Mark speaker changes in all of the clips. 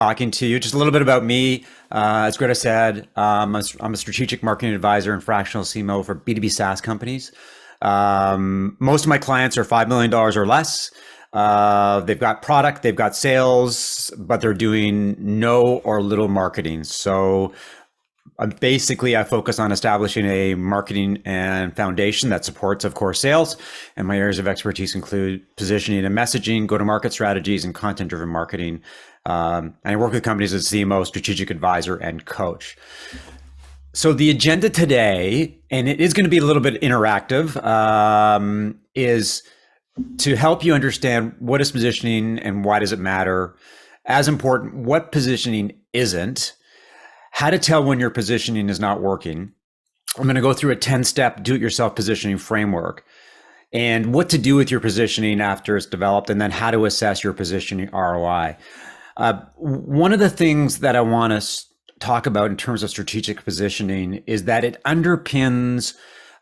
Speaker 1: talking to you. Just a little bit about me. As Greta said, I'm a strategic marketing advisor and fractional CMO for B2B SaaS companies. Most of my clients are $5 million or less. They've got product, they've got sales, but they're doing no or little marketing. So I focus on establishing a marketing and foundation that supports, of course, sales. And my areas of expertise include positioning and messaging, go-to-market strategies, and content-driven marketing. And I work with companies as CMO, strategic advisor, and coach. So the agenda today, and it is going to be a little bit interactive, is to help you understand what is positioning and why does it matter. As important, what positioning isn't, how to tell when your positioning is not working. I'm going to go through a 10-step do-it-yourself positioning framework and what to do with your positioning after it's developed, and then how to assess your positioning ROI. One of the things that I want to talk about in terms of strategic positioning is that it underpins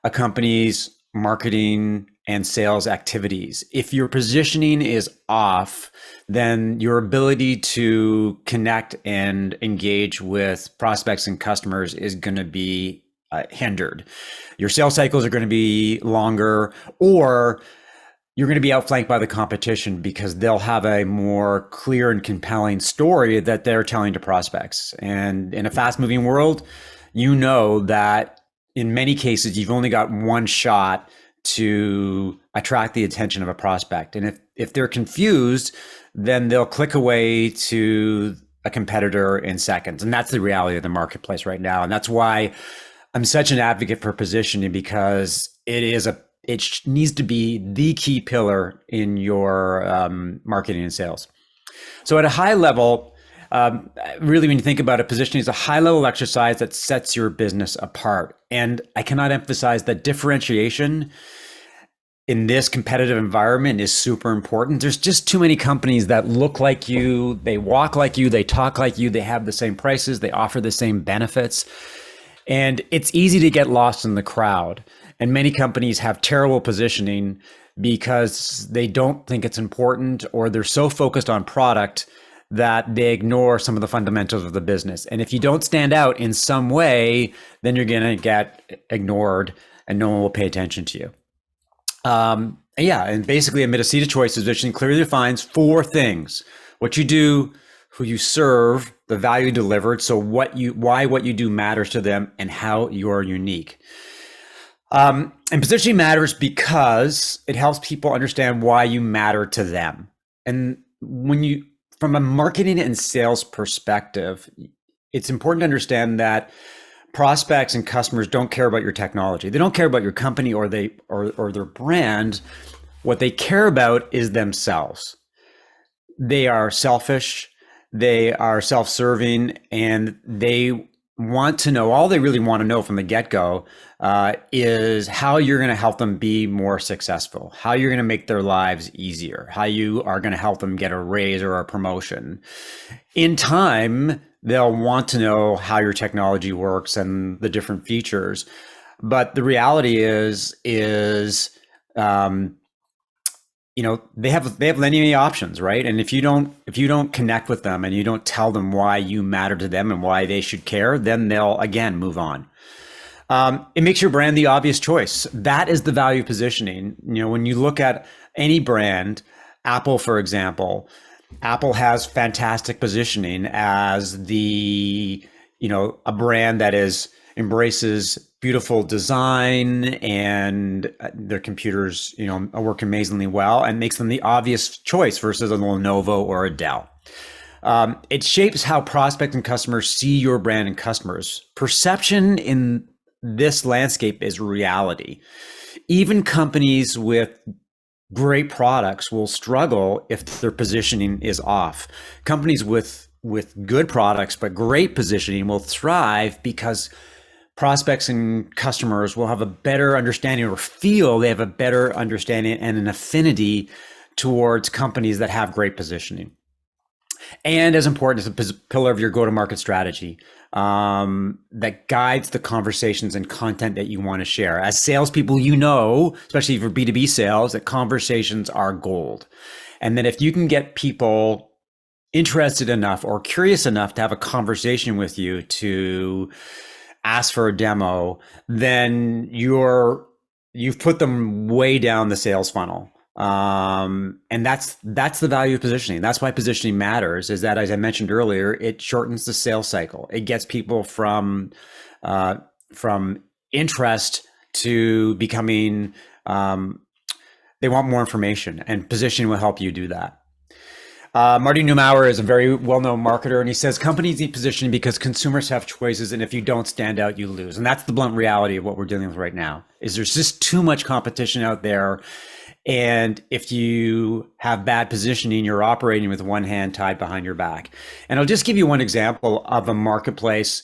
Speaker 1: a company's marketing and sales activities. If your positioning is off, then your ability to connect and engage with prospects and customers is going to be hindered. Your sales cycles are going to be longer, or you're going to be outflanked by the competition because they'll have a more clear and compelling story that they're telling to prospects. And in a fast-moving world, you know that in many cases, you've only got one shot to attract the attention of a prospect. And if they're confused, then they'll click away to a competitor in seconds. And that's the reality of the marketplace right now. And that's why I'm such an advocate for positioning, because it needs to be the key pillar in your marketing and sales. So at a high level, really, when you think about it, positioning is a high-level exercise that sets your business apart. And I cannot emphasize that differentiation in this competitive environment is super important. There's just too many companies that look like you, they walk like you, they talk like you, they have the same prices, they offer the same benefits. And it's easy to get lost in the crowd. And many companies have terrible positioning because they don't think it's important, or they're so focused on product that they ignore some of the fundamentals of the business. And if you don't stand out in some way, then you're going to get ignored and no one will pay attention to you. And basically amid a seat of choice, positioning clearly defines four things: what you do, who you serve, the value delivered, so why what you do matters to them, and how you're unique. And positioning matters because it helps people understand why you matter to them. And from a marketing and sales perspective, it's important to understand that prospects and customers don't care about your technology. They don't care about your company or their brand. What they care about is themselves. They are selfish, they are self-serving, and they want to know, all they really want to know from the get-go is how you're going to help them be more successful, how you're going to make their lives easier, how you are going to help them get a raise or a promotion. In time, they'll want to know how your technology works and the different features. But the reality is they have many options, right? And if you don't connect with them and you don't tell them why you matter to them and why they should care, then they'll again move on. It makes your brand the obvious choice. That is the value of positioning. When you look at any brand, Apple, for example, Apple has fantastic positioning as a brand that embraces beautiful design, and their computers, work amazingly well, and makes them the obvious choice versus a Lenovo or a Dell. It shapes how prospects and customers see your brand and customers. Perception in this landscape is reality. Even companies with great products will struggle if their positioning is off. Companies with good products but great positioning will thrive because prospects and customers will have a better understanding, or feel they have a better understanding and an affinity towards companies that have great positioning. And as important as a pillar of your go-to-market strategy that guides the conversations and content that you want to share. As salespeople, especially for B2B sales, that conversations are gold. And that if you can get people interested enough or curious enough to have a conversation with you to ask for a demo, then you've put them way down the sales funnel. And that's the value of positioning. That's why positioning matters. Is that, as I mentioned earlier, it shortens the sales cycle. It gets people uh, from interest to becoming they want more information, and positioning will help you do that. Marty Neumauer is a very well-known marketer, and he says companies need positioning because consumers have choices, and if you don't stand out, you lose. And that's the blunt reality of what we're dealing with right now. Is there's just too much competition out there, and if you have bad positioning, you're operating with one hand tied behind your back. And I'll just give you one example of a marketplace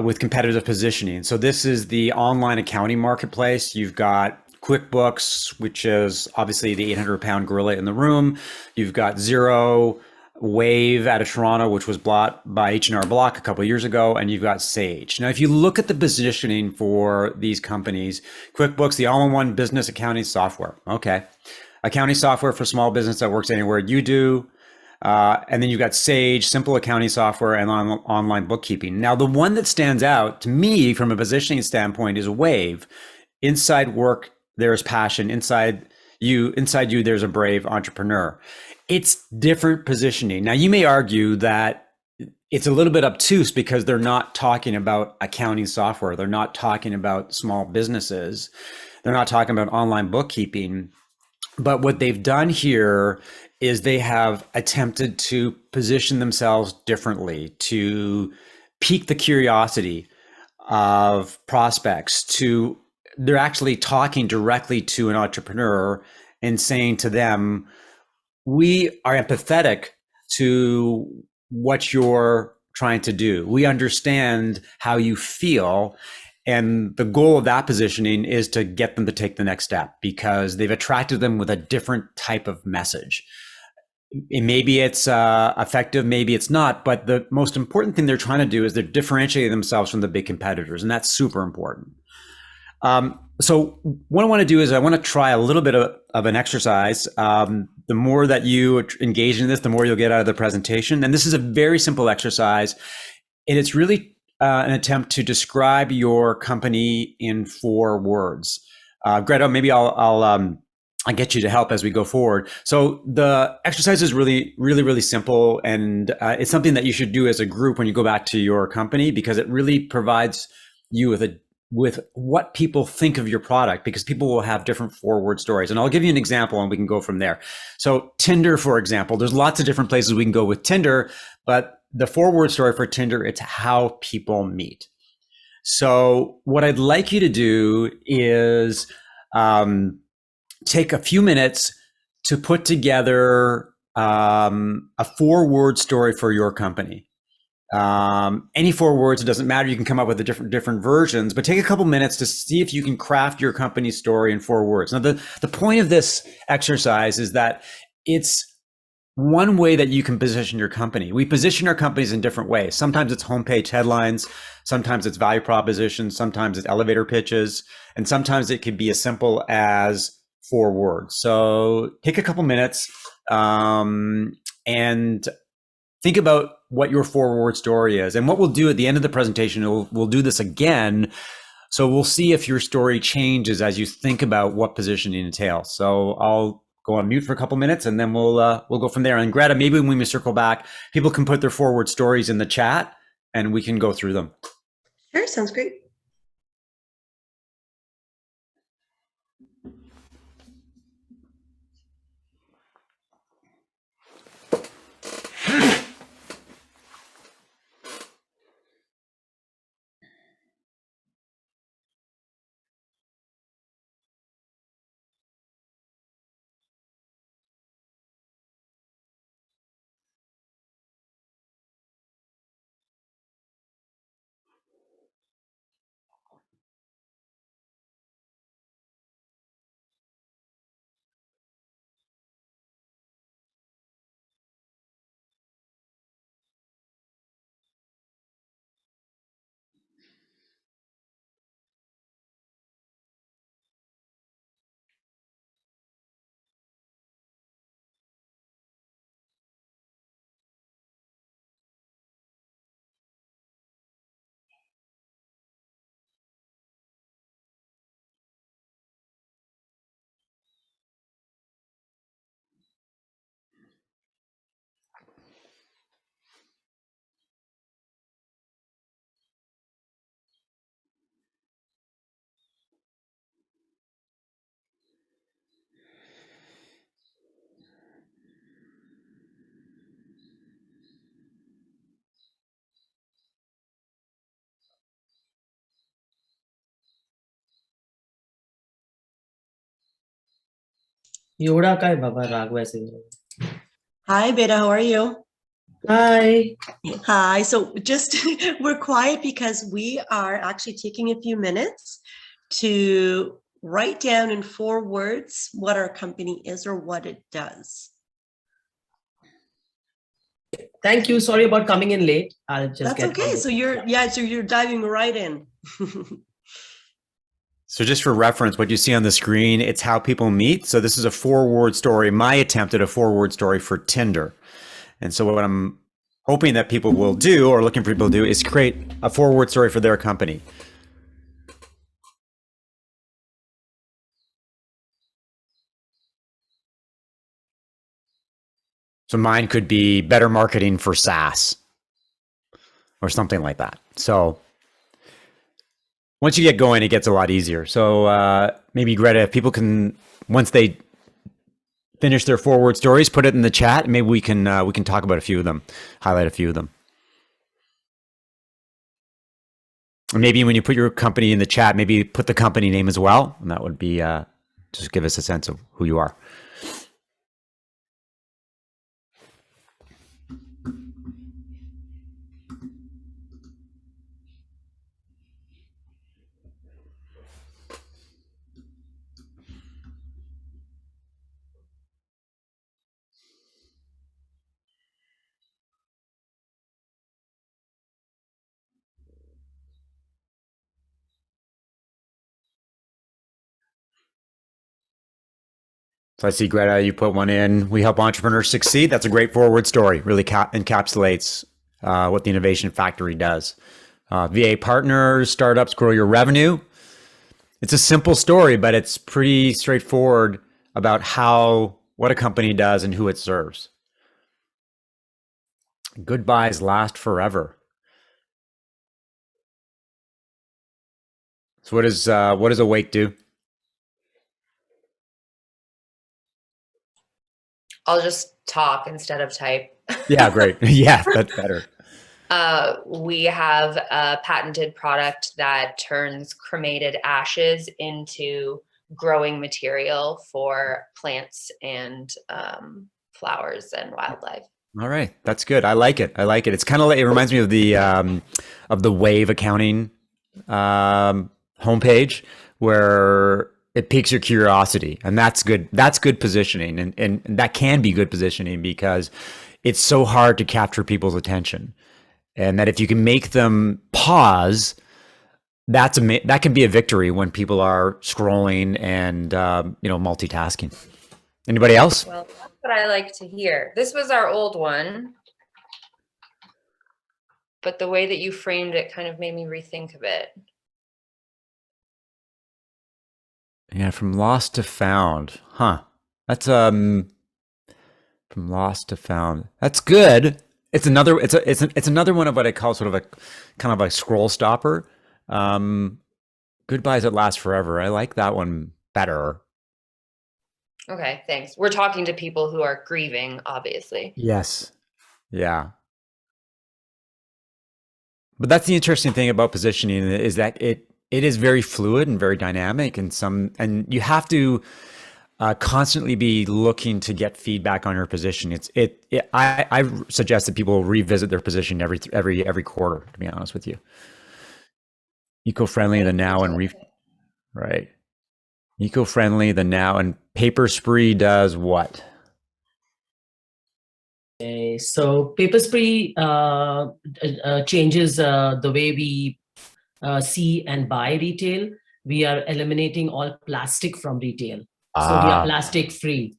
Speaker 1: with competitive positioning. So this is the online accounting marketplace. You've got QuickBooks, which is obviously the 800-pound gorilla in the room. You've got Xero, Wave out of Toronto, which was bought by H&R Block a couple of years ago, and you've got Sage. Now, if you look at the positioning for these companies, QuickBooks, the all-in-one business accounting software. Okay. Accounting software for small business that works anywhere you do. And then you've got Sage, simple accounting software, and online bookkeeping. Now, the one that stands out to me from a positioning standpoint is Wave. Inside work, there's passion. Inside you, there's a brave entrepreneur. It's different positioning. Now, you may argue that it's a little bit obtuse because they're not talking about accounting software. They're not talking about small businesses. They're not talking about online bookkeeping. But what they've done here is they have attempted to position themselves differently, to pique the curiosity of prospects. To They're actually talking directly to an entrepreneur and saying to them, we are empathetic to what you're trying to do. We understand how you feel. And the goal of that positioning is to get them to take the next step because they've attracted them with a different type of message. Maybe it's effective, maybe it's not. But the most important thing they're trying to do is they're differentiating themselves from the big competitors. And that's super important. So what I want to do is I want to try a little bit of an exercise. The more that you engage in this, the more you'll get out of the presentation. And this is a very simple exercise. And it's really an attempt to describe your company in 4 words. Greta, maybe I'll get you to help as we go forward. So the exercise is really simple. And it's something that you should do as a group when you go back to your company, because it really provides you with what people think of your product, because people will have different 4-word stories. And I'll give you an example and we can go from there. So Tinder, for example, there's lots of different places we can go with Tinder, but the 4-word story for Tinder, it's how people meet. So what I'd like you to do is take a few minutes to put together a 4-word story for your company. Any 4 words, it doesn't matter. You can come up with the different versions, but take a couple minutes to see if you can craft your company's story in 4 words. Now, the point of this exercise is that it's one way that you can position your company. We position our companies in different ways. Sometimes it's homepage headlines, sometimes it's value propositions, sometimes it's elevator pitches, and sometimes it could be as simple as 4 words. So take a couple minutes and think about what your 4-word story is. And what we'll do at the end of the presentation, we'll do this again. So we'll see if your story changes as you think about what positioning entails. So I'll go on mute for a couple minutes and then we'll go from there. And Greta, maybe when we circle back, people can put their 4-word stories in the chat and we can go through them.
Speaker 2: Sure, sounds great. एवढा काय बाबा रागवायचं.
Speaker 3: Hi, Beta. How are you?
Speaker 2: Hi.
Speaker 3: Hi. So just we're quiet because we are actually taking a few minutes to write down in 4 words what our company is or what it does.
Speaker 2: Thank you. Sorry about coming in late. I'll just
Speaker 3: That's
Speaker 2: get
Speaker 3: okay. So you're diving right in.
Speaker 1: So just for reference, what you see on the screen, it's how people meet. So this is a 4-word story, my attempt at a 4-word story for Tinder. And so what I'm hoping that people will do, or looking for people to do, is create a 4-word story for their company. So mine could be better marketing for SaaS or something like that. So once you get going, it gets a lot easier. So maybe Greta, if people can, once they finish their 4-word stories, put it in the chat. Maybe we can talk about a few of them, highlight a few of them. And maybe when you put your company in the chat, maybe put the company name as well, and that would be just give us a sense of who you are. So I see, Greta, you put one in. We help entrepreneurs succeed. That's a great 4-word story. Really encapsulates what the Innovation Factory does. VA partners, startups, grow your revenue. It's a simple story, but it's pretty straightforward about what a company does and who it serves. Goodbyes last forever. So what does Awake do?
Speaker 4: I'll just talk instead of type.
Speaker 1: Yeah, great. Yeah, that's better.
Speaker 4: We have a patented product that turns cremated ashes into growing material for plants and flowers and wildlife.
Speaker 1: All right, that's good. I like it. It's kind of like, it reminds me of the Wave accounting homepage, where it piques your curiosity, and that's good. That's good positioning, and that can be good positioning because it's so hard to capture people's attention, and that if you can make them pause, that can be a victory when people are scrolling and multitasking. Anybody else?
Speaker 4: Well, that's what I like to hear. This was our old one, but the way that you framed it kind of made me rethink of it.
Speaker 1: Yeah, from lost to found. Huh. That's from lost to found. That's good. It's another one of what I call sort of a kind of a scroll stopper. Goodbyes that last forever. I like that one better.
Speaker 4: Okay, thanks. We're talking to people who are grieving, obviously.
Speaker 1: Yes. Yeah. But that's the interesting thing about positioning, is that it is very fluid and very dynamic, and you have to constantly be looking to get feedback on your position. I suggest that people revisit their position every quarter, to be honest with you. Eco-friendly, the now, and right. Eco-friendly, the now, and Paper Spree does what?
Speaker 2: Okay, so Paper Spree changes the way we see and buy retail. We are eliminating all plastic from retail. So we are plastic free.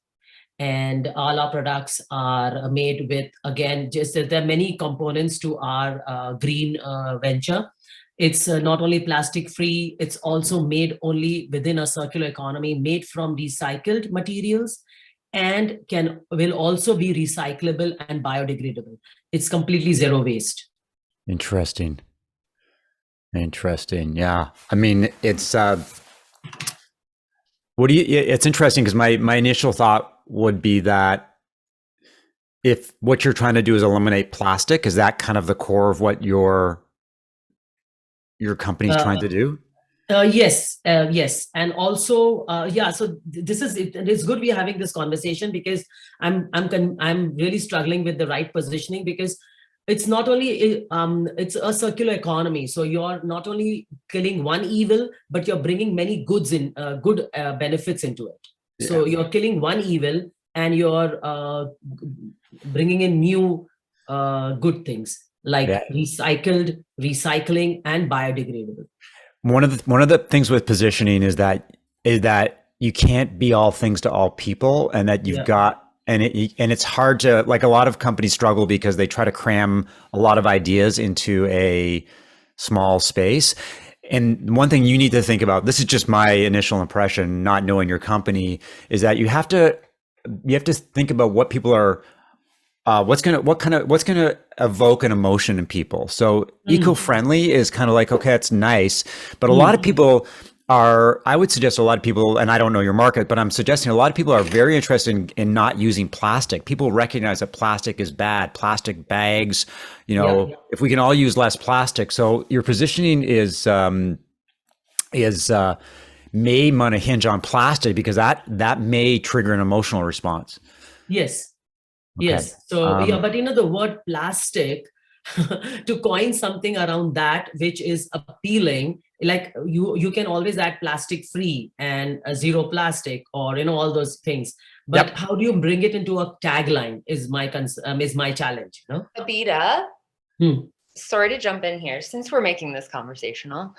Speaker 2: And all our products are made with, again, just there are many components to our green venture. It's not only plastic free, it's also made only within a circular economy, made from recycled materials, and will also be recyclable and biodegradable. It's completely zero waste.
Speaker 1: Interesting. Yeah. I mean, it's it's interesting because my initial thought would be that if what you're trying to do is eliminate plastic, is that kind of the core of what your company's trying to do?
Speaker 2: Yes, and also, yeah. So this is it. It's good we're having this conversation because I'm really struggling with the right positioning, because it's not only it's a circular economy. So you're not only killing one evil, but you're bringing many good benefits into it. So you're killing one evil and you're bringing in new good things like recycling, and biodegradable.
Speaker 1: One of the things with positioning is that you can't be all things to all people, and that you've got, and it's hard to, like, a lot of companies struggle because they try to cram a lot of ideas into a small space. And one thing you need to think about, this is just my initial impression, not knowing your company, is that you have to think about what people are, what's gonna evoke an emotion in people. So eco-friendly is kind of like, okay, it's nice, but a lot of people are, I would suggest a lot of people, and I don't know your market, but I'm suggesting a lot of people are very interested in not using plastic. People recognize that plastic is bad, plastic bags, if we can all use less plastic. So your positioning is may want to hinge on plastic, because that may trigger an emotional response.
Speaker 2: Yes.
Speaker 1: Okay.
Speaker 2: Yes. So but the word plastic, to coin something around that which is appealing, like you can always add plastic free and zero plastic, or all those things. But how do you bring it into a tagline is my challenge.
Speaker 4: Abida, sorry to jump in here since we're making this conversational.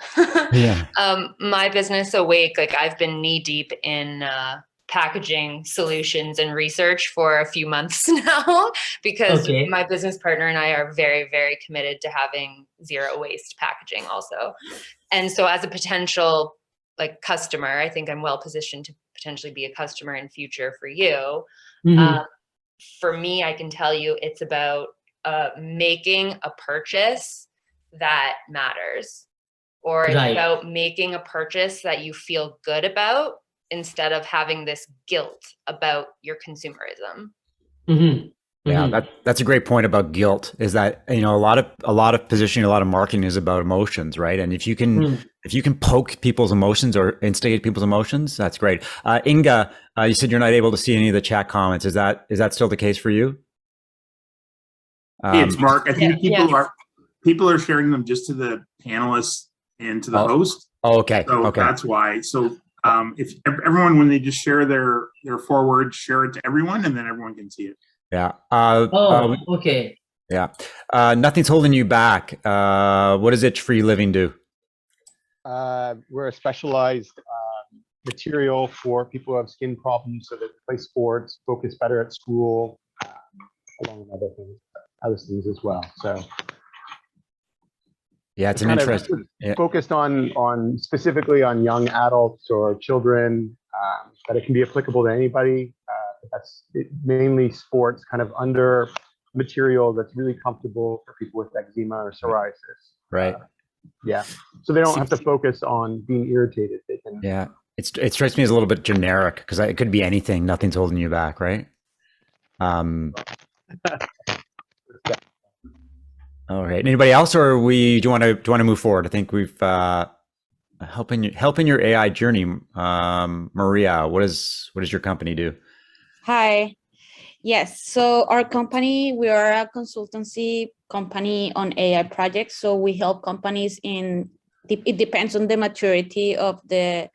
Speaker 4: My business Awake, like, I've been knee deep in packaging solutions and research for a few months now, because my business partner and I are very, very committed to having zero waste packaging also. And so as a potential customer, I think I'm well positioned to potentially be a customer in future for you. For me, I can tell you it's about making a purchase that matters, or it's about making a purchase that you feel good about, instead of having this guilt about your consumerism.
Speaker 1: Yeah, that's a great point about guilt, is that, a lot of positioning, a lot of marketing is about emotions, right? And if you can poke people's emotions or instigate people's emotions, that's great. Inga, you said you're not able to see any of the chat comments. Is that still the case for you?
Speaker 5: Hey, it's Mark. I think people are sharing them just to the panelists and to the host.
Speaker 1: Oh, okay.
Speaker 5: So that's why. So if everyone, when they just share their forward, share it to everyone, and then everyone can see it.
Speaker 1: Yeah.
Speaker 2: Okay.
Speaker 1: Yeah. Nothing's holding you back. What does Itch Free Living do?
Speaker 6: We're a specialized material for people who have skin problems, so that play sports, focus better at school, along with other things as well. So
Speaker 1: yeah, it's an interesting
Speaker 6: focused on specifically on young adults or children, but it can be applicable to anybody. That's mainly sports, kind of under material that's really comfortable for people with eczema or psoriasis.
Speaker 1: Right.
Speaker 6: So they don't have to focus on being irritated. They can.
Speaker 1: Yeah. It strikes me as a little bit generic, because it could be anything. Nothing's holding you back, right? All right. Anybody else, or do you want to move forward? I think we've helping your AI journey. Maria, what does your company do?
Speaker 7: Hi. Yes. So our company, we are a consultancy company on AI projects. So we help companies it depends on the maturity of the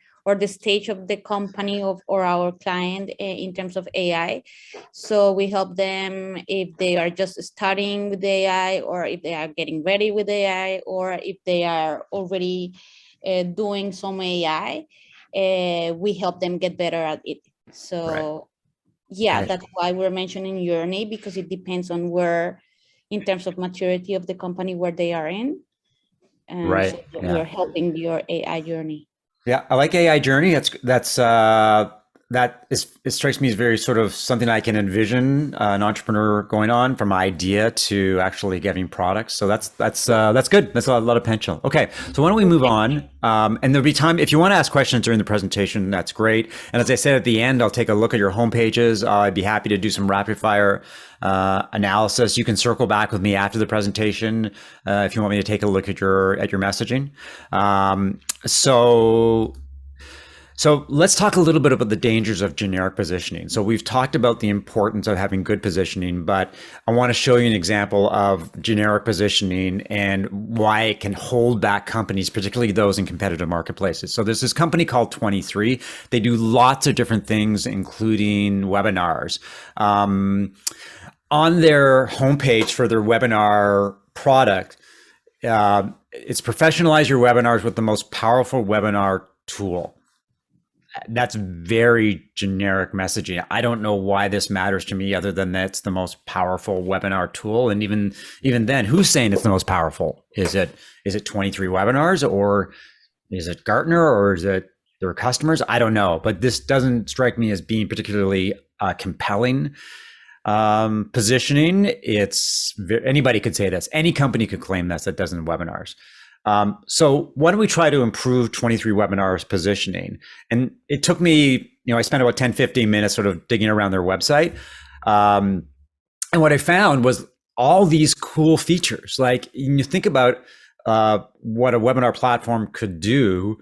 Speaker 7: stage of the company or our client in terms of AI. So we help them if they are just starting with AI, or if they are getting ready with AI, or if they are already doing some AI, we help them get better at it. So that's why we're mentioning journey, because it depends on where, in terms of maturity of the company, where they are in. So we're helping your AI journey.
Speaker 1: Yeah, I like AI journey. That's it strikes me as very sort of something I can envision an entrepreneur going on from idea to actually getting products. So that's good. That's a lot of potential. Okay, so why don't we move on? And there'll be time if you want to ask questions during the presentation. That's great. And as I said at the end, I'll take a look at your home pages. I'd be happy to do some rapid fire analysis. You can circle back with me after the presentation if you want me to take a look at your messaging. So let's talk a little bit about the dangers of generic positioning. So we've talked about the importance of having good positioning, but I want to show you an example of generic positioning and why it can hold back companies, particularly those in competitive marketplaces. So there's this company called 23. They do lots of different things, including webinars. On their homepage for their webinar product, it's professionalize your webinars with the most powerful webinar tool. That's very generic messaging. I don't know why this matters to me other than that it's the most powerful webinar tool. And even then, who's saying it's the most powerful? Is it 23 webinars, or is it Gartner, or is it their customers? I don't know, but this doesn't strike me as being particularly compelling positioning. Anybody could say this. Any company could claim this that doesn't webinars. So why don't we try to improve 23 webinars positioning? And it took me, I spent about 10, 15 minutes sort of digging around their website. And what I found was all these cool features. Like, you think about what a webinar platform could do.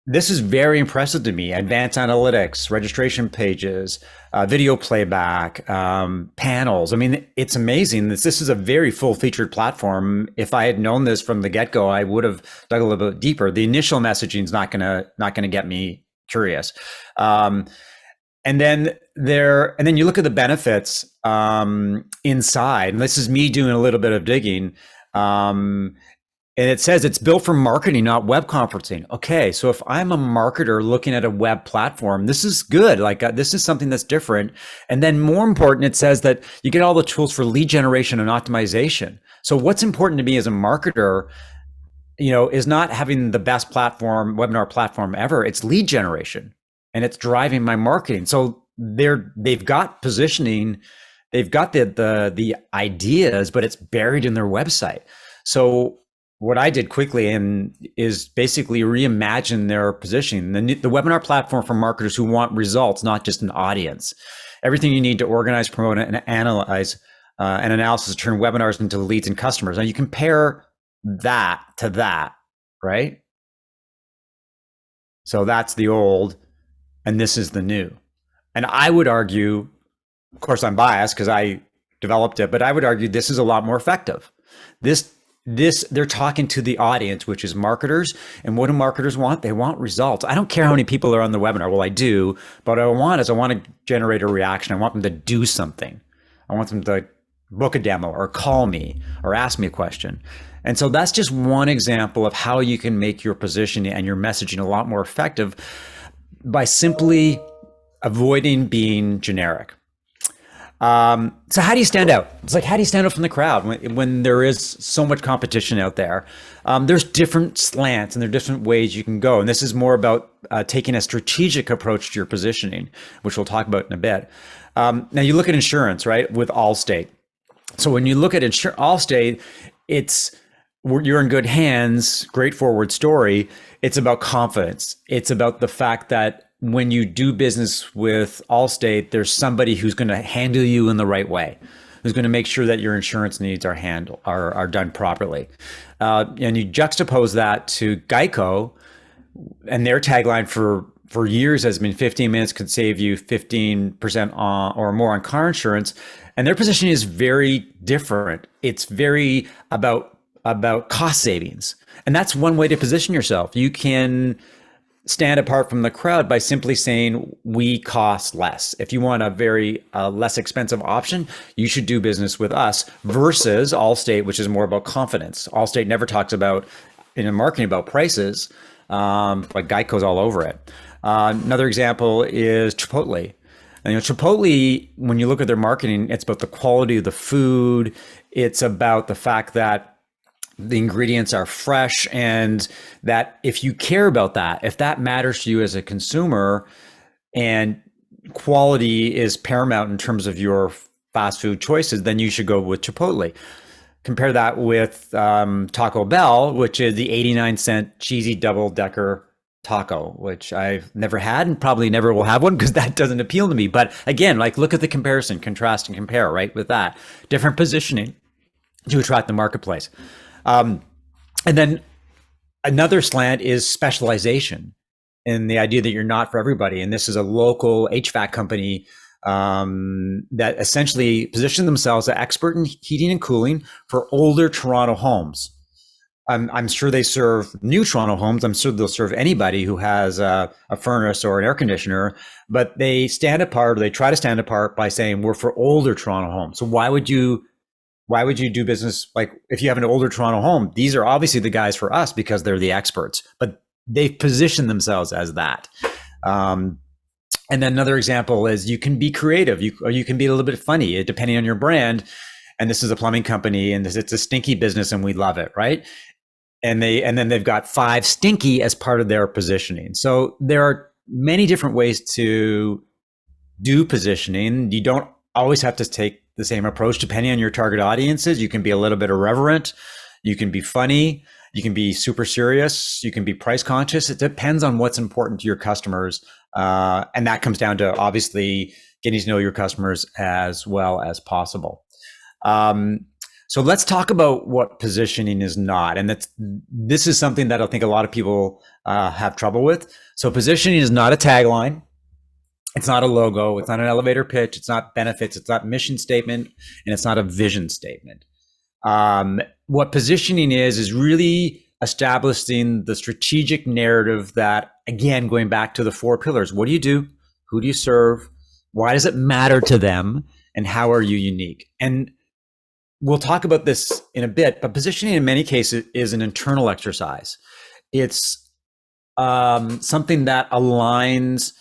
Speaker 1: This is very impressive to me. Advanced analytics, registration pages, video playback, panels. I mean, it's amazing. This is a very full-featured platform. If I had known this from the get-go, I would have dug a little bit deeper. The initial messaging is not gonna get me curious. And then you look at the benefits inside. And this is me doing a little bit of digging. And it says it's built for marketing, not web conferencing. Okay, so if I'm a marketer looking at a web platform, this is good. Like, this is something that's different. And then more important, it says that you get all the tools for lead generation and optimization. So what's important to me as a marketer, is not having the best webinar platform ever. It's lead generation, and it's driving my marketing. So they've got positioning, they've got the ideas, but it's buried in their website. So what I did quickly is basically reimagine their positioning. The webinar platform for marketers who want results, not just an audience. Everything you need to organize, promote, and analyze and analysis to turn webinars into leads and customers. Now you compare that to that, right? So that's the old, and this is the new. And I would argue, of course I'm biased because I developed it, but I would argue this is a lot more effective. This they're talking to the audience, which is marketers. And what do marketers want? They want results. I don't care how many people are on the webinar. Well, I do, but what I want to generate a reaction. I want them to do something. I want them to book a demo or call me or ask me a question. And so that's just one example of how you can make your positioning and your messaging a lot more effective by simply avoiding being generic. So how do you stand out? It's like, how do you stand out from the crowd when there is so much competition out there? There's different slants and there are different ways you can go. And this is more about taking a strategic approach to your positioning, which we'll talk about in a bit. Now you look at insurance, right? With Allstate. So when you look at Allstate, you're in good hands, great forward story. It's about confidence. It's about the fact that when you do business with Allstate, there's somebody who's going to handle you in the right way, who's going to make sure that your insurance needs are done properly. And you juxtapose that to Geico, and their tagline for years has been 15 minutes could save you 15% or more on car insurance. And their positioning is very different. It's very about cost savings. And that's one way to position yourself. You can stand apart from the crowd by simply saying we cost less. If you want a very less expensive option, you should do business with us versus Allstate, which is more about confidence. Allstate never talks about in marketing about prices, but Geico's all over it. Another example is Chipotle. And, Chipotle, when you look at their marketing, it's about the quality of the food. It's about the fact that the ingredients are fresh, and that if you care about that, if that matters to you as a consumer, and quality is paramount in terms of your fast food choices, then you should go with Chipotle. Compare that with Taco Bell, which is the 89-cent cheesy double-decker taco, which I've never had and probably never will have one because that doesn't appeal to me. But again, like look at the comparison, contrast and compare, right? With that different positioning to attract the marketplace. And then another slant is specialization and the idea that you're not for everybody. And this is a local HVAC company that essentially position themselves as expert in heating and cooling for older Toronto homes. I'm sure they serve new Toronto homes. I'm sure they'll serve anybody who has a furnace or an air conditioner, but they stand apart, or they try to stand apart by saying we're for older Toronto homes. So why would you do business? Like if you have an older Toronto home, these are obviously the guys for us because they're the experts, but they've positioned themselves as that. And then another example is you can be creative, you can be a little bit funny depending on your brand. And this is a plumbing company and it's a stinky business and we love it, right? And then they've got 5 stinky as part of their positioning. So there are many different ways to do positioning. You don't always have to take the same approach depending on your target audiences. You can be a little bit irreverent, you can be funny, you can be super serious, you can be price conscious. It depends on what's important to your customers. And that comes down to obviously getting to know your customers as well as possible. So let's talk about what positioning is not. And this is something that I think a lot of people have trouble with. So positioning is not a tagline. It's not a logo. It's not an elevator pitch. It's not benefits. It's not mission statement. And it's not a vision statement. What positioning is really establishing the strategic narrative that, again, going back to the 4 pillars. What do you do? Who do you serve? Why does it matter to them? And how are you unique? And we'll talk about this in a bit, but positioning in many cases is an internal exercise. It's something that aligns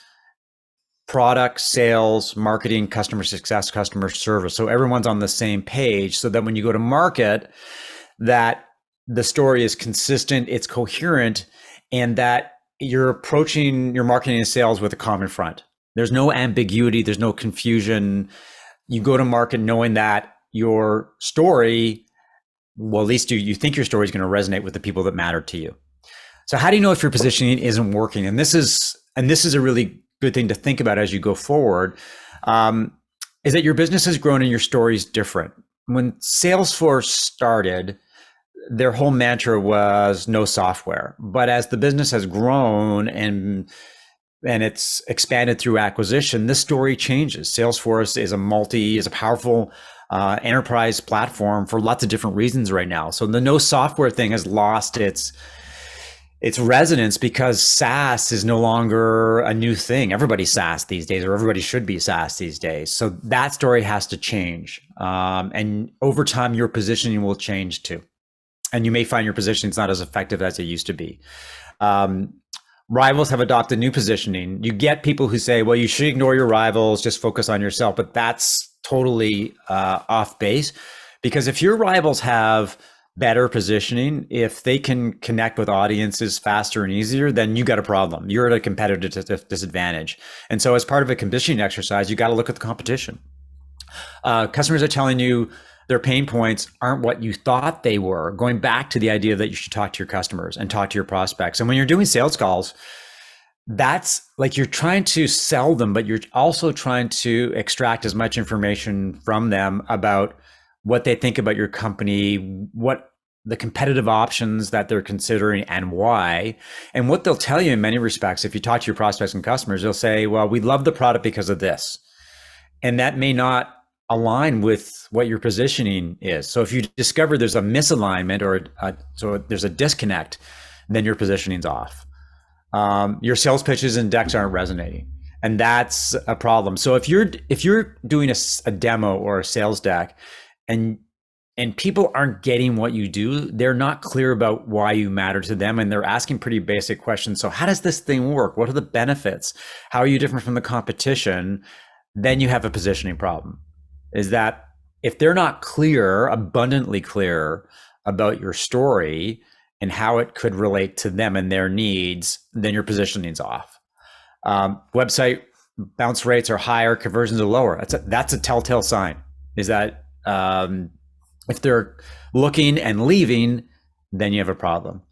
Speaker 1: product, sales, marketing, customer success, customer service. So everyone's on the same page so that when you go to market, that the story is consistent, it's coherent, and that you're approaching your marketing and sales with a common front. There's no ambiguity, there's no confusion. You go to market knowing that your story, well, at least you think your story is going to resonate with the people that matter to you. So how do you know if your positioning isn't working? And this is a really good thing to think about as you go forward, is that your business has grown and your story is different. When Salesforce started, their whole mantra was no software. But as the business has grown and it's expanded through acquisition, this story changes. Salesforce is a powerful enterprise platform for lots of different reasons right now. So the no software thing has lost its resonance because SaaS is no longer a new thing. Everybody's SaaS these days, or everybody should be SaaS these days. So that story has to change. And over time, your positioning will change too. And you may find your positioning is not as effective as it used to be. Rivals have adopted new positioning. You get people who say, well, you should ignore your rivals, just focus on yourself. But that's totally off base, because if your rivals have better positioning, if they can connect with audiences faster and easier, then you got a problem. You're at a competitive disadvantage. And so as part of a conditioning exercise, you got to look at the competition. Customers are telling you their pain points aren't what you thought they were, going back to the idea that you should talk to your customers and talk to your prospects. And when you're doing sales calls, that's like you're trying to sell them, but you're also trying to extract as much information from them about what they think about your company, what the competitive options that they're considering and why. And what they'll tell you in many respects, if you talk to your prospects and customers, they'll say, well, we love the product because of this. And that may not align with what your positioning is. So if you discover there's a misalignment so there's a disconnect, then your positioning's off. Your sales pitches and decks aren't resonating. And that's a problem. So if you're doing a demo or a sales deck and people aren't getting what you do, they're not clear about why you matter to them, and they're asking pretty basic questions. So how does this thing work? What are the benefits? How are you different from the competition? Then you have a positioning problem. Is that if they're not clear, abundantly clear about your story and how it could relate to them and their needs, then your positioning's off. Website bounce rates are higher, conversions are lower. That's a telltale sign, is that if they're looking and leaving, then you have a problem.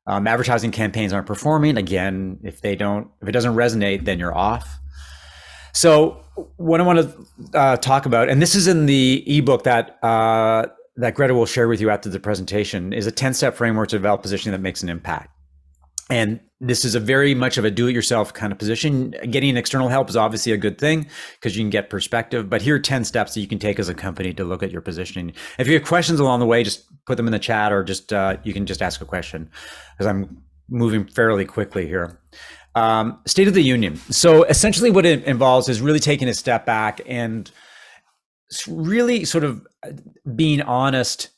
Speaker 1: Advertising campaigns aren't performing. Again, if it doesn't resonate, then you're off. So what I want to talk about, and this is in the ebook that Greta will share with you after the presentation, is a 10-step framework to develop positioning that makes an impact. And this is a very much of a do-it-yourself kind of position. Getting external help is obviously a good thing because you can get perspective, but here are 10 steps that you can take as a company to look at your positioning. If you have questions along the way, just put them in the chat, or just you can just ask a question, because I'm moving fairly quickly here. State of the Union. So essentially what it involves is really taking a step back and really sort of being honest,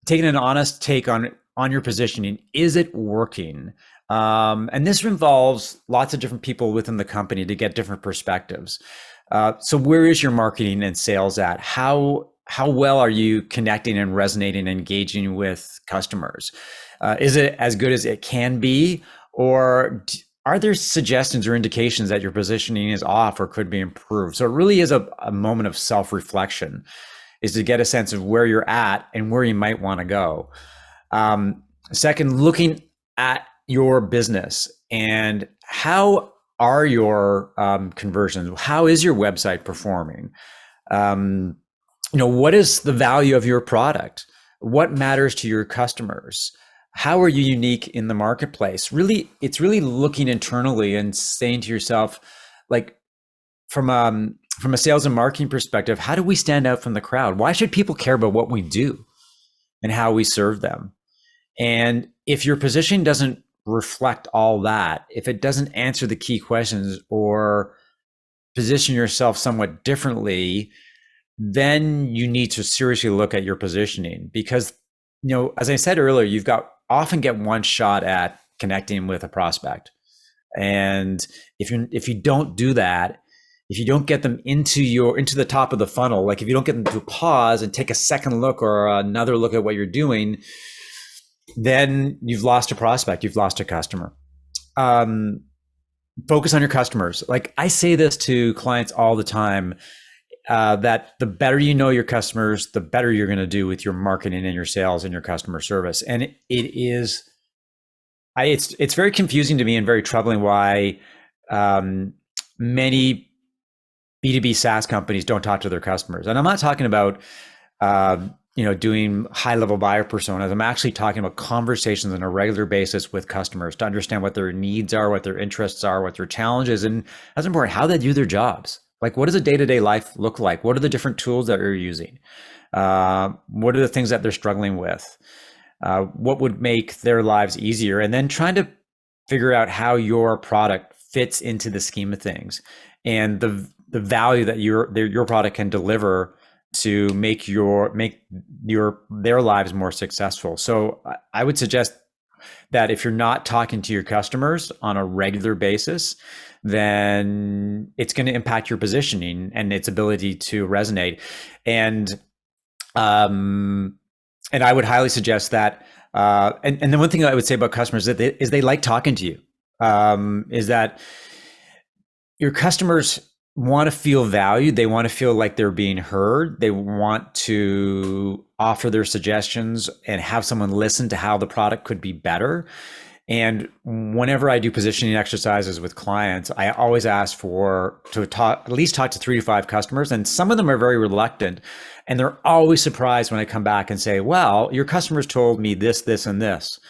Speaker 1: taking an honest take on your positioning. Is it working? And this involves lots of different people within the company to get different perspectives. So where is your marketing and sales at? How well are you connecting and resonating and engaging with customers? Is it as good as it can be? Or are there suggestions or indications that your positioning is off or could be improved? So it really is a moment of self-reflection, is to get a sense of where you're at and where you might want to go. Second, looking at your business and how are your conversions? How is your website performing? What is the value of your product? What matters to your customers? How are you unique in the marketplace? Really, it's really looking internally and saying to yourself, like, from a sales and marketing perspective, how do we stand out from the crowd? Why should people care about what we do and how we serve them? And if your position doesn't reflect all that, if it doesn't answer the key questions or position yourself somewhat differently, then you need to seriously look at your positioning. Because, as I said earlier, you've often get one shot at connecting with a prospect. And if you don't do that, if you don't get them into the top of the funnel, like if you don't get them to pause and take a second look or another look at what you're doing, then you've lost a prospect, you've lost a customer. Focus on your customers. Like I say this to clients all the time, that the better you know your customers, the better you're going to do with your marketing and your sales and your customer service. And it's very confusing to me and very troubling why many B2B SaaS companies don't talk to their customers. And I'm not talking about doing high-level buyer personas. I'm actually talking about conversations on a regular basis with customers to understand what their needs are, what their interests are, what their challenges, and that's important, how they do their jobs. Like, what does a day-to-day life look like? What are the different tools that you're using? What are the things that they're struggling with? What would make their lives easier? And then trying to figure out how your product fits into the scheme of things and the value that your product can deliver to make their lives more successful. So I would suggest that if you're not talking to your customers on a regular basis, then it's going to impact your positioning and its ability to resonate. And I would highly suggest that. And the one thing I would say about customers is they like talking to you. Is that your customers want to feel valued. They want to feel like they're being heard. They want to offer their suggestions and have someone listen to how the product could be better. And whenever I do positioning exercises with clients, I always ask at least talk to 3 to 5 customers. And some of them are very reluctant. And they're always surprised when I come back and say, well, your customers told me this, this, and this.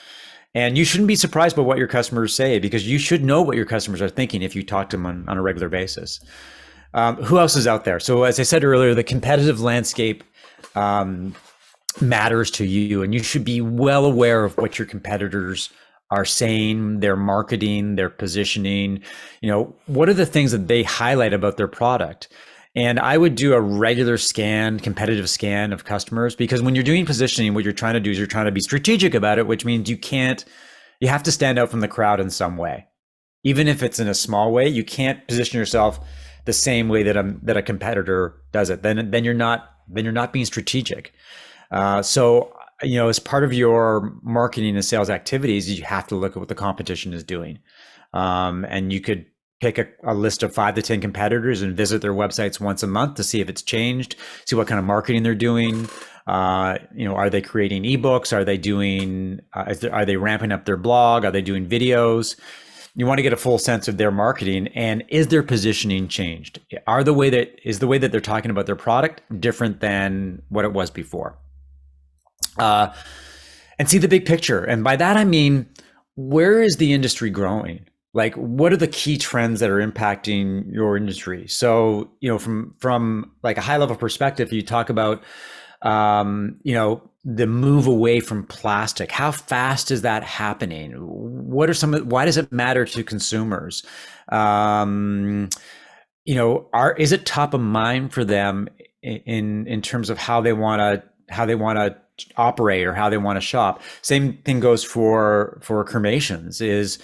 Speaker 1: And you shouldn't be surprised by what your customers say, because you should know what your customers are thinking if you talk to them on a regular basis. Who else is out there? So as I said earlier, the competitive landscape matters to you, and you should be well aware of what your competitors are saying, their marketing, their positioning. What are the things that they highlight about their product? And I would do a regular competitive scan of customers, because when you're doing positioning, what you're trying to do is you're trying to be strategic about it, which means you have to stand out from the crowd in some way. Even if it's in a small way, you can't position yourself the same way that a competitor does it. Then you're not being strategic. So as part of your marketing and sales activities, you have to look at what the competition is doing. And you could pick a list of 5 to 10 competitors and visit their websites once a month to see if it's changed, see what kind of marketing they're doing. Are they creating ebooks? Are they doing, are they ramping up their blog? Are they doing videos? You want to get a full sense of their marketing, and is their positioning changed? Is the way that they're talking about their product different than what it was before? And see the big picture. And by that, I mean, where is the industry growing? Like, what are the key trends that are impacting your industry? So, from like a high level perspective, you talk about, the move away from plastic. How fast is that happening? Why does it matter to consumers? Is it top of mind for them in terms of how they want to operate or how they want to shop? Same thing goes for cremations. Is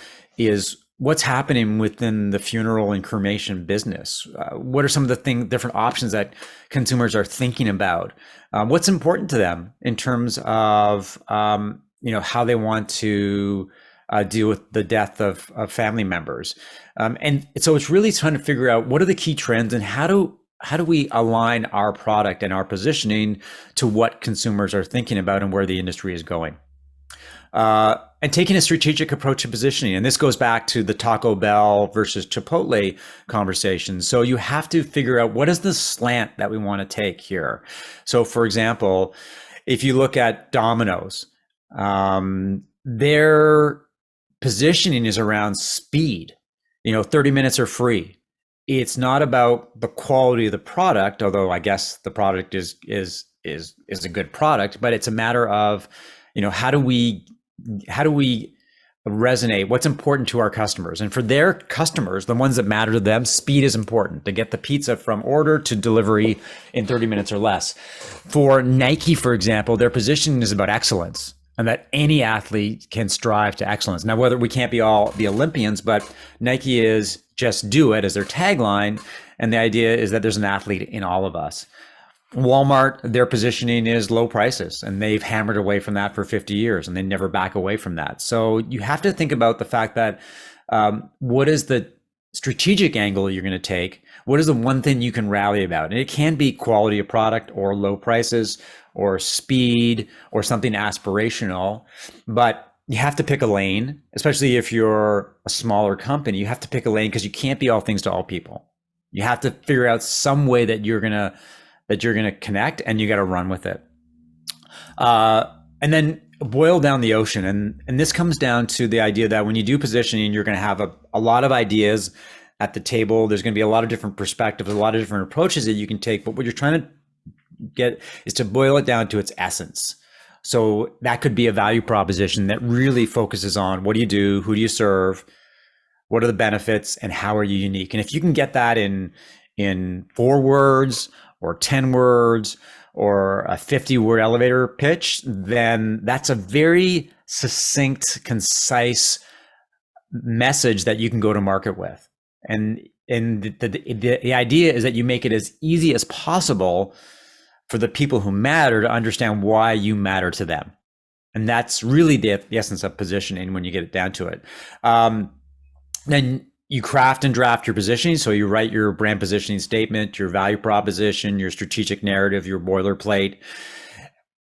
Speaker 1: what's happening within the funeral and cremation business? What are some of the different options that consumers are thinking about? What's important to them in terms of how they want to deal with the death of family members? And so it's really trying to figure out what are the key trends and how do we align our product and our positioning to what consumers are thinking about and where the industry is going. And taking a strategic approach to positioning. And this goes back to the Taco Bell versus Chipotle conversation. So you have to figure out what is the slant that we want to take here. So for example, if you look at Domino's, their positioning is around speed. 30 minutes are free. It's not about the quality of the product, although I guess the product is a good product, but it's a matter of, how do we resonate? What's important to our customers? And for their customers, the ones that matter to them, speed is important to get the pizza from order to delivery in 30 minutes or less. For Nike, for example, their positioning is about excellence and that any athlete can strive to excellence. Now, whether we can't be all the Olympians, but Nike is just do it as their tagline. And the idea is that there's an athlete in all of us. Walmart, their positioning is low prices, and they've hammered away from that for 50 years, and they never back away from that. So you have to think about the fact that what is the strategic angle you're going to take? What is the one thing you can rally about? And it can be quality of product or low prices or speed or something aspirational, but you have to pick a lane, especially if you're a smaller company. You have to pick a lane because you can't be all things to all people. You have to figure out some way that you're going to connect, and you got to run with it. And then boil down the ocean. And this comes down to the idea that when you do positioning, you're going to have a lot of ideas at the table. There's going to be a lot of different perspectives, a lot of different approaches that you can take. But what you're trying to get is to boil it down to its essence. So that could be a value proposition that really focuses on what do you do, who do you serve, what are the benefits, and how are you unique? And if you can get that in 4 words or 10 words or a 50-word elevator pitch, then that's a very succinct, concise message that you can go to market with. And the idea is that you make it as easy as possible for the people who matter to understand why you matter to them. And that's really the essence of positioning when you get it down to it. Then you craft and draft your positioning. So you write your brand positioning statement, your value proposition, your strategic narrative, your boilerplate.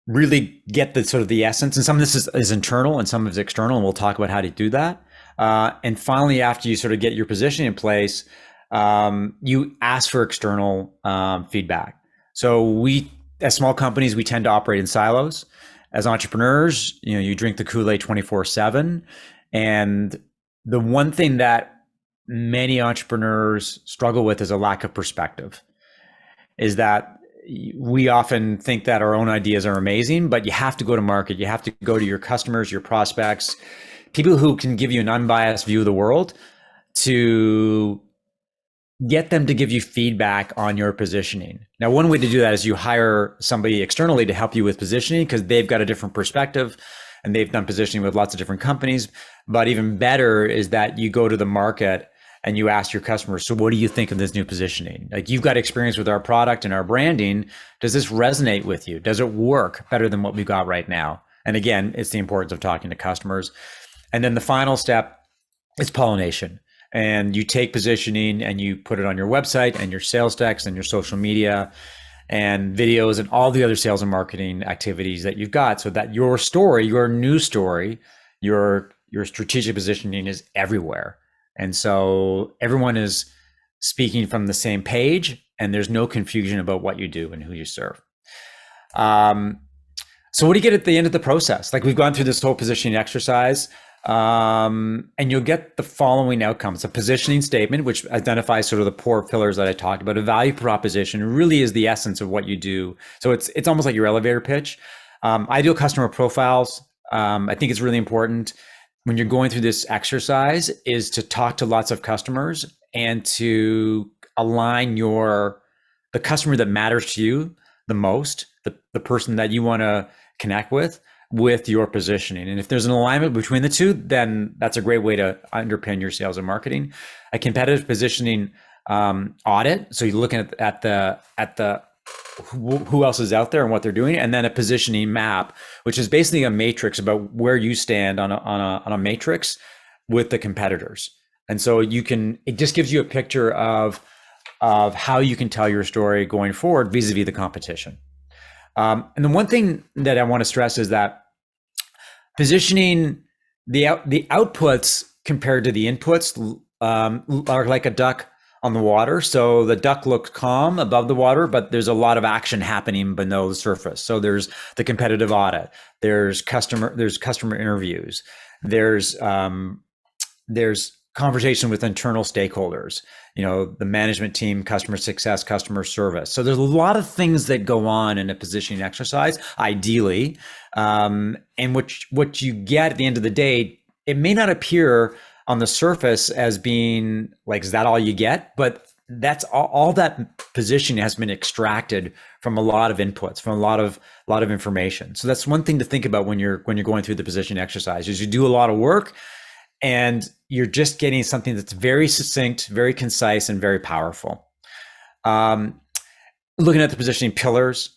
Speaker 1: Really get the sort of the essence. And some of this is internal and some of it's external, and we'll talk about how to do that. And finally, after you sort of get your positioning in place, you ask for external feedback. So we, as small companies, we tend to operate in silos. As entrepreneurs, you drink the Kool-Aid 24/7. And the one thing that many entrepreneurs struggle with is a lack of perspective. Is that we often think that our own ideas are amazing, but you have to go to market. You have to go to your customers, your prospects, people who can give you an unbiased view of the world, to get them to give you feedback on your positioning. Now, one way to do that is you hire somebody externally to help you with positioning, because they've got a different perspective and they've done positioning with lots of different companies. But even better is that you go to the market and you ask your customers, so what do you think of this new positioning? Like, you've got experience with our product and our branding. Does this resonate with you? Does it work better than what we've got right now? And again, it's the importance of talking to customers. And then the final step is pollination. and you take positioning and you put it on your website and your sales decks and your social media and videos and all the other sales and marketing activities that you've got, so that your story, your news story, your strategic positioning is everywhere. And so everyone is speaking from the same page, and there's no confusion about what you do and who you serve. So what do you get at the end of the process? Like, we've gone through this whole positioning exercise, and you'll get the following outcomes: a positioning statement, which identifies sort of the four pillars that I talked about. A value proposition really is the essence of what you do. So it's almost like your elevator pitch. Ideal customer profiles. I think it's really important when you're going through this exercise is to talk to lots of customers and to align the customer that matters to you the most, the person that you want to connect with your positioning. And if there's an alignment between the two, then that's a great way to underpin your sales and marketing. A competitive positioning audit. So you're looking at the who else is out there and what they're doing, and then a positioning map, which is basically a matrix about where you stand on a matrix with the competitors. And so it just gives you a picture of how you can tell your story going forward vis-a-vis the competition. And the one thing that I want to stress is that positioning, the outputs compared to the inputs are like a duck on the water. So the duck looks calm above the water, but there's a lot of action happening below the surface. So there's the competitive audit, there's customer interviews, there's conversation with internal stakeholders, the management team, customer success, customer service. So there's a lot of things that go on in a positioning exercise, ideally. And what you get at the end of the day, it may not appear on the surface as being like, is that all you get? But that's all that positioning has been extracted from a lot of inputs, from a lot of information. So that's one thing to think about when you're going through the positioning exercise, is you do a lot of work and you're just getting something that's very succinct, very concise, and very powerful. Looking at the positioning pillars,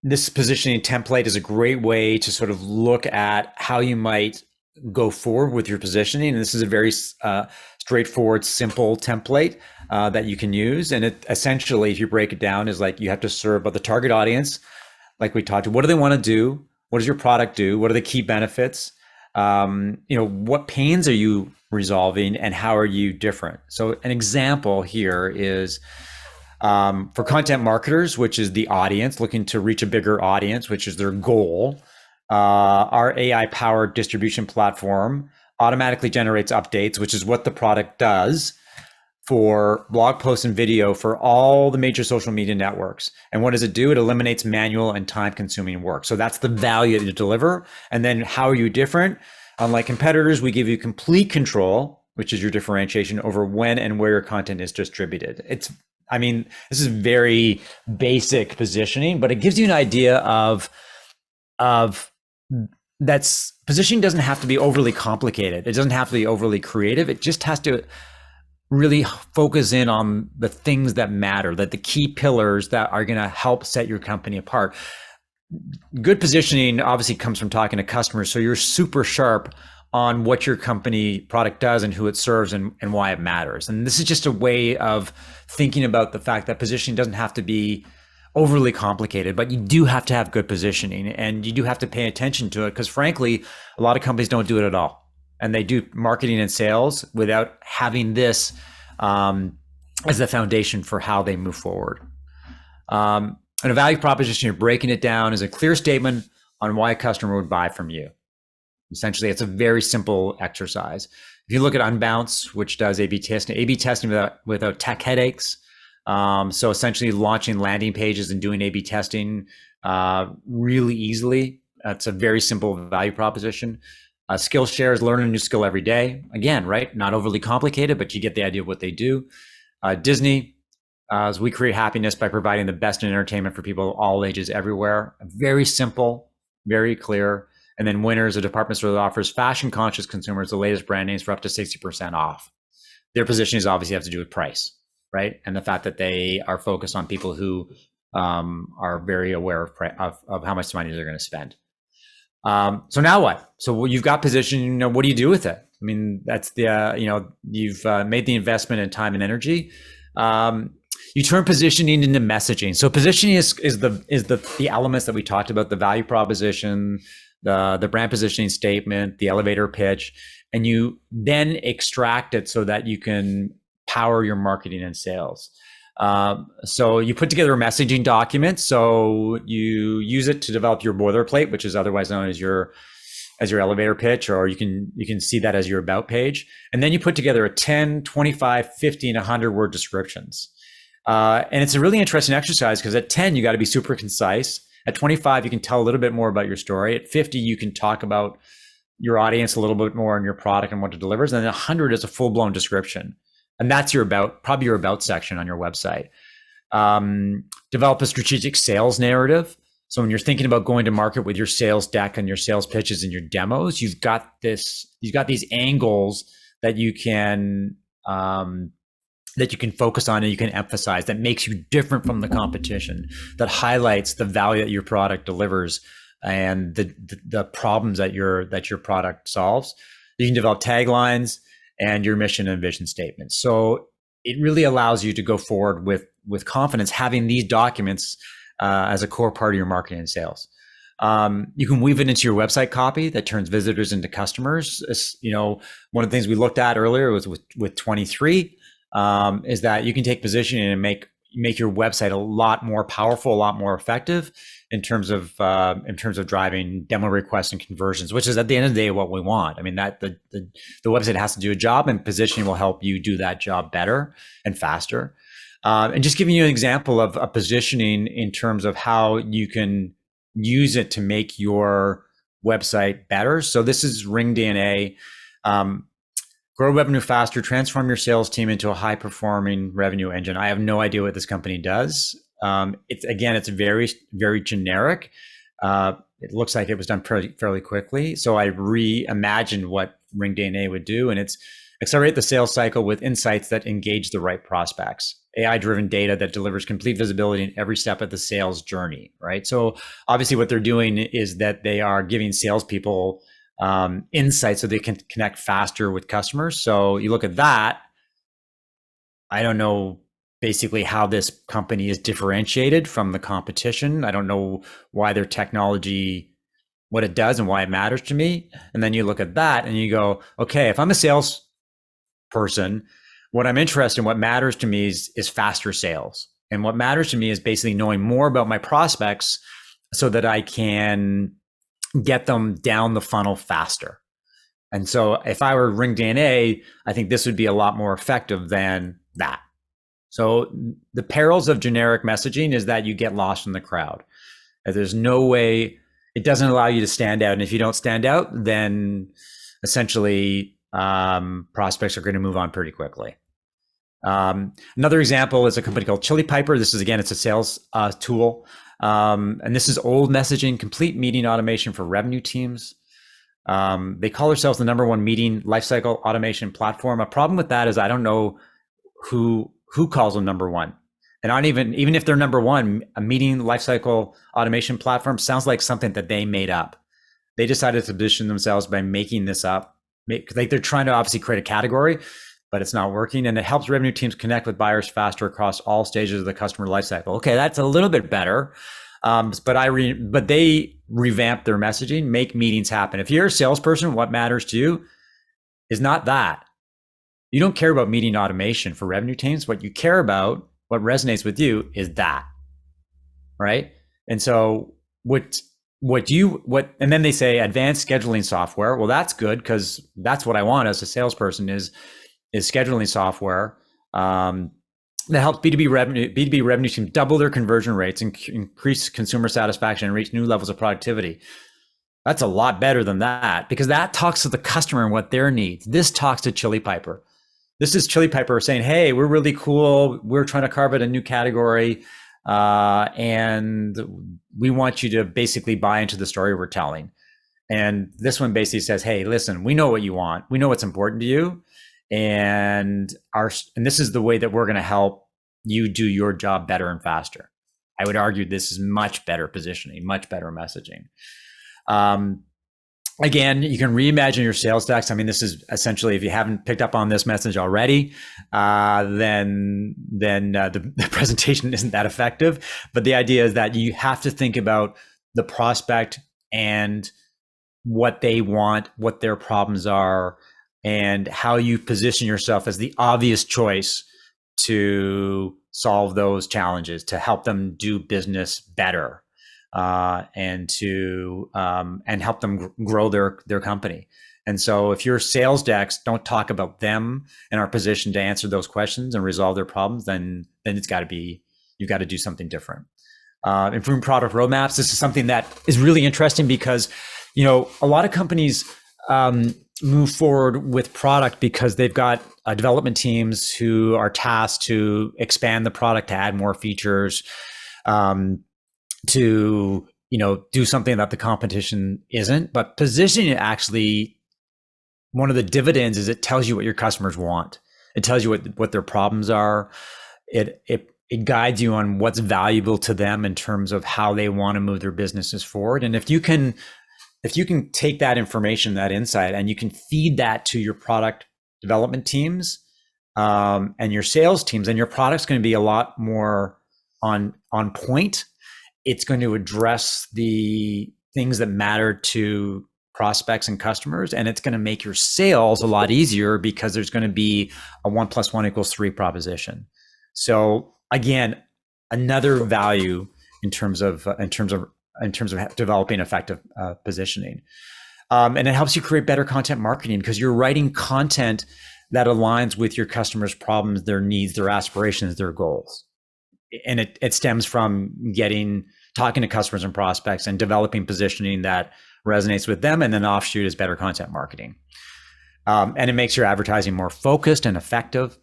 Speaker 1: this positioning template is a great way to sort of look at how you might go forward with your positioning. And this is a very straightforward, simple template that you can use. And it essentially, if you break it down, is like you have to serve the target audience, like we talked to. What do they want to do? What does your product do? What are the key benefits? What pains are you resolving, and how are you different? So an example here is for content marketers, which is the audience looking to reach a bigger audience, which is their goal. Our AI-powered distribution platform automatically generates updates, which is what the product does, for blog posts and video for all the major social media networks. And what does it do? It eliminates manual and time-consuming work. So that's the value that you deliver. And then how are you different? Unlike competitors, we give you complete control, which is your differentiation, over when and where your content is distributed. This is very basic positioning, but it gives you an idea of that's positioning doesn't have to be overly complicated. It doesn't have to be overly creative. It just has to really focus in on the things that matter, that the key pillars that are going to help set your company apart. Good positioning obviously comes from talking to customers. So you're super sharp on what your company product does and who it serves and why it matters. And this is just a way of thinking about the fact that positioning doesn't have to be overly complicated, but you do have to have good positioning, and you do have to pay attention to it, because frankly, a lot of companies don't do it at all. And they do marketing and sales without having this as the foundation for how they move forward. And a value proposition, you're breaking it down as a clear statement on why a customer would buy from you. Essentially, it's a very simple exercise. If you look at Unbounce, which does A/B testing without tech headaches. So essentially launching landing pages and doing A/B testing really easily. That's a very simple value proposition. Skillshare is learning a new skill every day. Again, right? Not overly complicated, but you get the idea of what they do. Disney, as we create happiness by providing the best in entertainment for people of all ages everywhere. Very simple, very clear. And then Winners, a department store that offers fashion-conscious consumers the latest brand names for up to 60% off. Their positioning is obviously have to do with price, right? And the fact that they are focused on people who are very aware of how much money they're going to spend. So now what? So you've got position, what do you do with it? I mean, that's the, you've made the investment in time and energy. You turn positioning into messaging. So positioning is the elements that we talked about, the value proposition, the brand positioning statement, the elevator pitch, and you then extract it so that you can power your marketing and sales. So you put together a messaging document. So you use it to develop your boilerplate, which is otherwise known as your elevator pitch, or you can see that as your about page. And then you put together a 10, 25, 50, and 100 word descriptions. And it's a really interesting exercise because at 10, you got to be super concise. At 25, you can tell a little bit more about your story. At 50, you can talk about your audience a little bit more and your product and what it delivers. And then 100 is a full-blown description. And that's probably your about section on your website. Develop a strategic sales narrative. So when you're thinking about going to market with your sales deck and your sales pitches and your demos, you've got these angles that you can focus on and you can emphasize, that makes you different from the competition, that highlights the value that your product delivers and the problems that your product solves. You can develop taglines and your mission and vision statements. So it really allows you to go forward with confidence, having these documents as a core part of your marketing and sales. You can weave it into your website copy that turns visitors into customers. One of the things we looked at earlier was with 23, is that you can take positioning and make your website a lot more powerful, a lot more effective in terms of driving demo requests and conversions, which is at the end of the day what we want. I mean, that the website has to do a job, and positioning will help you do that job better and faster. And just giving you an example of a positioning in terms of how you can use it to make your website better. So this is Ring DNA. Grow revenue faster, transform your sales team into a high-performing revenue engine. I have no idea what this company does. It's very, very generic. It looks like it was done fairly quickly. So I reimagined what Ring DNA would do, and it's accelerate the sales cycle with insights that engage the right prospects. AI-driven data that delivers complete visibility in every step of the sales journey, right? So obviously what they're doing is that they are giving salespeople insights so they can connect faster with customers. So you look at that, I don't know basically how this company is differentiated from the competition. I don't know why their technology, what it does and why it matters to me. And then you look at that and you go, okay, if I'm a salesperson, what I'm interested in, what matters to me is faster sales. And what matters to me is basically knowing more about my prospects so that I can get them down the funnel faster. And so if I were Ring DNA, I think this would be a lot more effective than that. So the perils of generic messaging is that you get lost in the crowd. There's no way, it doesn't allow you to stand out. And if you don't stand out, then essentially prospects are going to move on pretty quickly. Another example is a company called Chili Piper. This is, again, it's a sales tool. And this is old messaging, complete meeting automation for revenue teams. They call themselves the #1 meeting lifecycle automation platform. A problem with that is I don't know who calls them #1. And even if they're #1, a meeting lifecycle automation platform sounds like something that they made up. They decided to position themselves by making this up. Like they're trying to obviously create a category, but it's not working. And it helps revenue teams connect with buyers faster across all stages of the customer lifecycle. Okay, that's a little bit better. But they revamp their messaging, make meetings happen. If you're a salesperson, what matters to you is not that. You don't care about meeting automation for revenue teams. What you care about, what resonates with you is that, right? And so and then they say advanced scheduling software. Well, that's good because that's what I want as a salesperson is scheduling software that helps B2B revenue teams double their conversion rates and increase consumer satisfaction and reach new levels of productivity. That's a lot better than that because that talks to the customer and what their needs. This talks to Chili Piper. This is Chili Piper saying, hey, we're really cool. We're trying to carve out a new category. And we want you to basically buy into the story we're telling. And this one basically says, hey, listen, we know what you want. We know what's important to you. And this is the way that we're going to help you do your job better and faster. I would argue this is much better positioning, much better messaging. again, you can reimagine your sales decks. I mean, this is essentially, if you haven't picked up on this message already, then the presentation isn't that effective. But the idea is that you have to think about the prospect and what they want, what their problems are, and how you position yourself as the obvious choice to solve those challenges, to help them do business better, and to and help them grow their company. And so if your sales decks don't talk about them and are positioned to answer those questions and resolve their problems, then it's got to be, you've got to do something different. Improving product roadmaps. This is something that is really interesting because, you know, a lot of companies move forward with product because they've got development teams who are tasked to expand the product, to add more features, to, you know, do something that the competition isn't. But positioning it, actually, one of the dividends is it tells you what your customers want. It tells you what their problems are. It guides you on what's valuable to them in terms of how they want to move their businesses forward. And if you can take that information, that insight, and you can feed that to your product development teams and your sales teams, and your product's going to be a lot more on point. It's going to address the things that matter to prospects and customers, and it's going to make your sales a lot easier because there's going to be a 1 + 1 = 3 proposition. So again, another value in terms of developing effective positioning, and it helps you create better content marketing because you're writing content that aligns with your customers' problems, their needs, their aspirations, their goals, and it stems from talking to customers and prospects and developing positioning that resonates with them, and then offshoot is better content marketing, and it makes your advertising more focused and effective.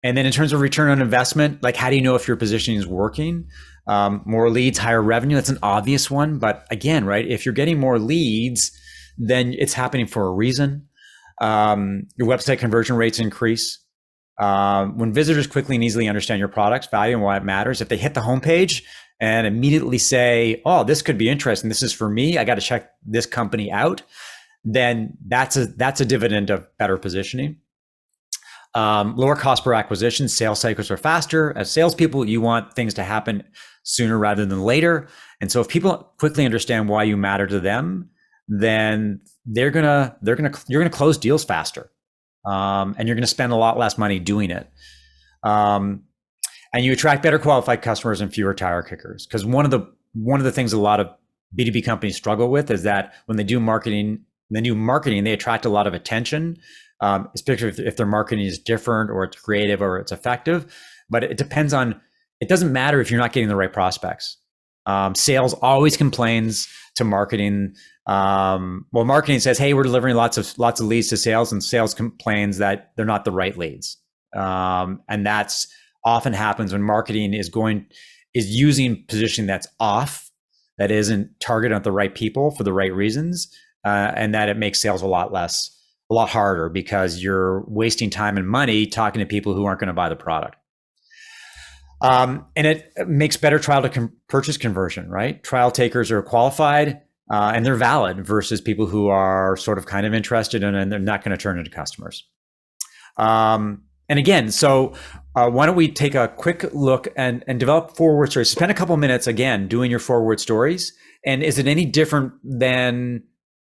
Speaker 1: And then in terms of return on investment, like, how do you know if your positioning is working? More leads, higher revenue. That's an obvious one. But again, right, if you're getting more leads, then it's happening for a reason. Your website conversion rates increase. When visitors quickly and easily understand your product's value and why it matters, if they hit the homepage and immediately say, oh, this could be interesting, this is for me, I got to check this company out, then that's a dividend of better positioning. Lower cost per acquisition, sales cycles are faster. As salespeople, you want things to happen sooner rather than later. And so if people quickly understand why you matter to them, then you're gonna close deals faster, and you're gonna spend a lot less money doing it. And you attract better qualified customers and fewer tire kickers. Because one of the things a lot of B2B companies struggle with is that when they do marketing, they attract a lot of attention, especially if their marketing is different or it's creative or it's effective. But it doesn't matter if you're not getting the right prospects. Sales always complains to marketing. Marketing says, hey, we're delivering lots of leads to sales, and sales complains that they're not the right leads. And that's often happens when marketing is using positioning that's off, that isn't targeted at the right people for the right reasons, and that it makes sales a lot harder because you're wasting time and money talking to people who aren't going to buy the product. And it makes better trial to purchase conversion, right? Trial takers are qualified and they're valid versus people who are sort of kind of interested and they're not going to turn into customers. And again, so why don't we take a quick look and develop forward stories? Spend a couple minutes again doing your forward stories. And is it any different than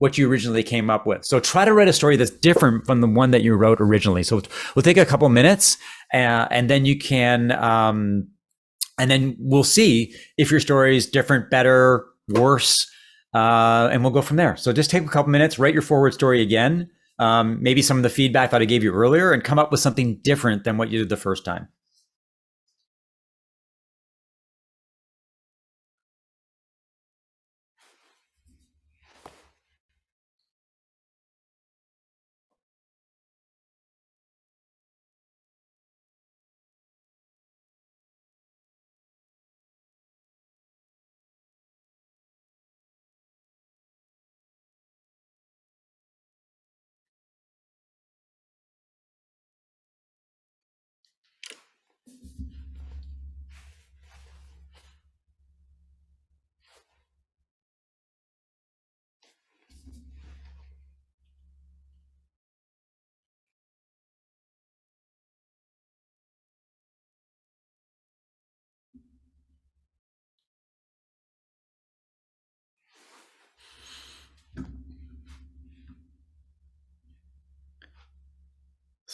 Speaker 1: what you originally came up with? So try to write a story that's different from the one that you wrote originally. So we'll take a couple minutes, and then you can, and then we'll see if your story is different, better, worse, and we'll go from there. So just take a couple minutes, write your forward story again, maybe some of the feedback that I gave you earlier, and come up with something different than what you did the first time.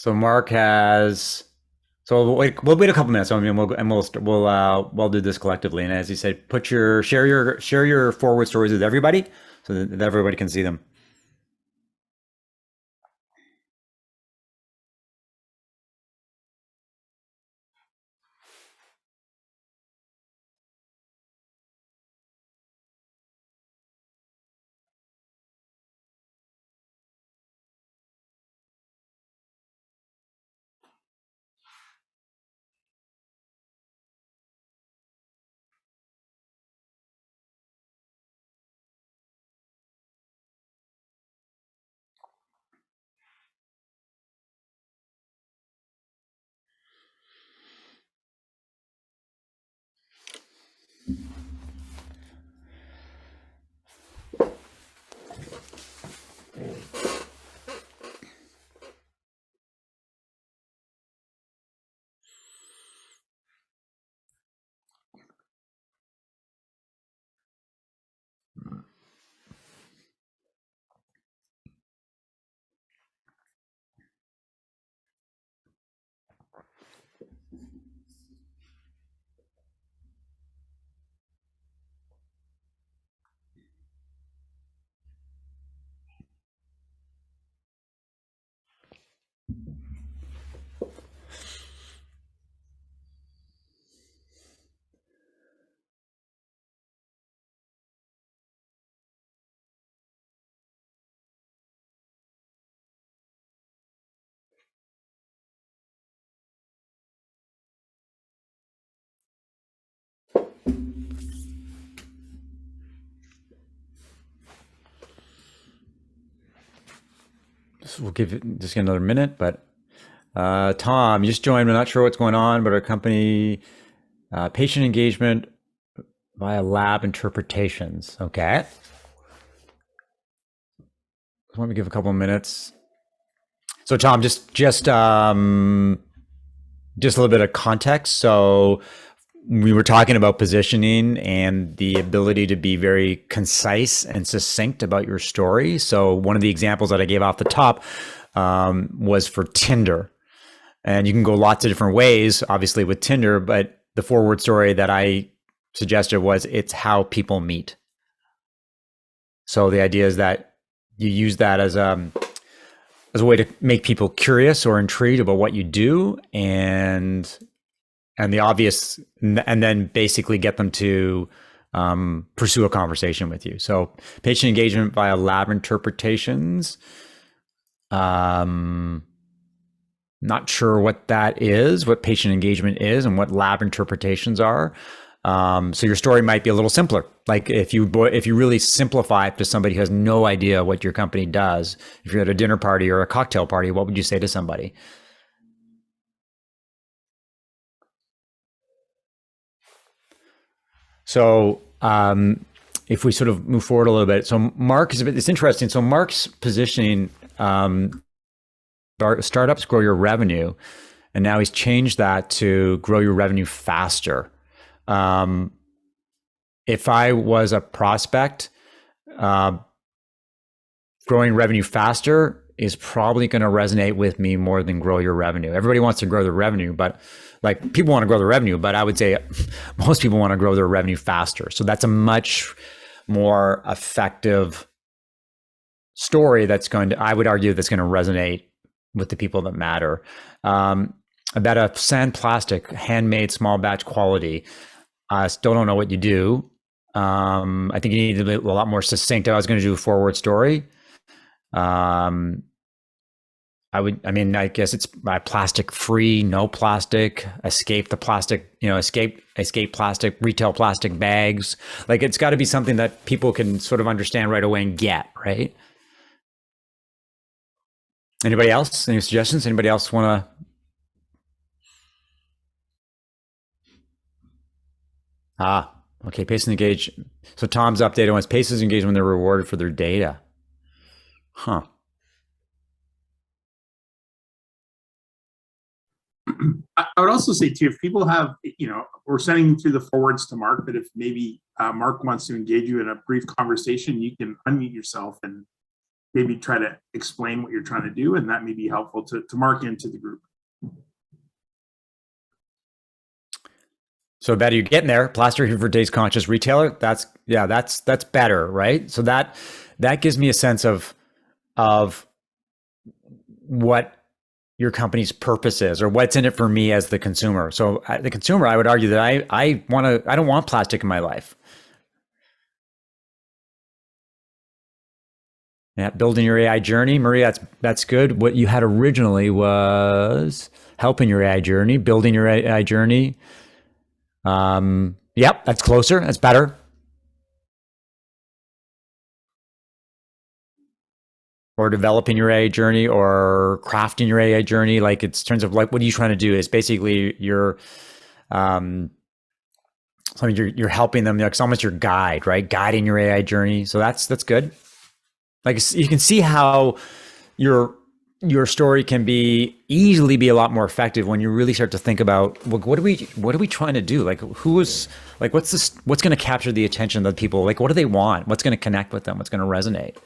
Speaker 1: So Mark has. So we'll wait a couple minutes. I mean, we'll do this collectively. And as you said, share your forward stories with everybody, so that everybody can see them. We'll give it just another minute, but Tom, you just joined. We're not sure what's going on, but our company, patient engagement via lab interpretations. Okay. Let me give a couple of minutes. So Tom, just a little bit of context. So we were talking about positioning and the ability to be very concise and succinct about your story. So one of the examples that I gave off the top was for Tinder. And you can go lots of different ways, obviously, with Tinder, but the forward story that I suggested was it's how people meet. So the idea is that you use that as a way to make people curious or intrigued about what you do, and the obvious, and then basically get them to pursue a conversation with you. So patient engagement via lab interpretations. Not sure what that is, what patient engagement is, and what lab interpretations are. So your story might be a little simpler. Like if you really simplify it to somebody who has no idea what your company does, if you're at a dinner party or a cocktail party, what would you say to somebody? So if we sort of move forward a little bit, so Mark it's interesting. So Mark's positioning, startups grow your revenue, and now he's changed that to grow your revenue faster. If I was a prospect, growing revenue faster is probably going to resonate with me more than grow your revenue. Everybody wants to grow their revenue, but like people want to grow their revenue, but I would say most people want to grow their revenue faster. So that's a much more effective story I would argue that's going to resonate with the people that matter. About a sand plastic, handmade, small batch quality. I still don't know what you do. I think you need to be a lot more succinct. I was going to do a forward story. I guess it's plastic free, no plastic, escape the plastic, escape plastic, retail plastic bags. Like it's got to be something that people can sort of understand right away and get, right? Anybody else? Any suggestions? Anybody else want to? Okay, pace and engage. So Tom's updated was paces engage when they're rewarded for their data. Huh.
Speaker 5: I would also say too, if people have, we're sending through the forwards to Mark, but if maybe Mark wants to engage you in a brief conversation, you can unmute yourself and maybe try to explain what you're trying to do, and that may be helpful to mark into the group.
Speaker 1: So better, you're getting there. Plaster for Days Conscious Retailer. That's better, right? So that gives me a sense of what your company's purpose is, or what's in it for me as the consumer. So the consumer, I would argue that I don't want plastic in my life. Yeah, building your AI journey, Marie. That's good. What you had originally was helping your AI journey, building your AI journey. Yep, that's closer. That's better. Or developing your AI journey, or crafting your AI journey. Like, it's in terms of like, what are you trying to do? Is basically you're helping them. Like, it's almost your guide, right? Guiding your AI journey. So that's good. Like, you can see how your story can easily be a lot more effective when you really start to think about, well, what are we trying to do? Like, what's going to capture the attention of the people? Like, what do they want? What's going to connect with them? What's going to resonate?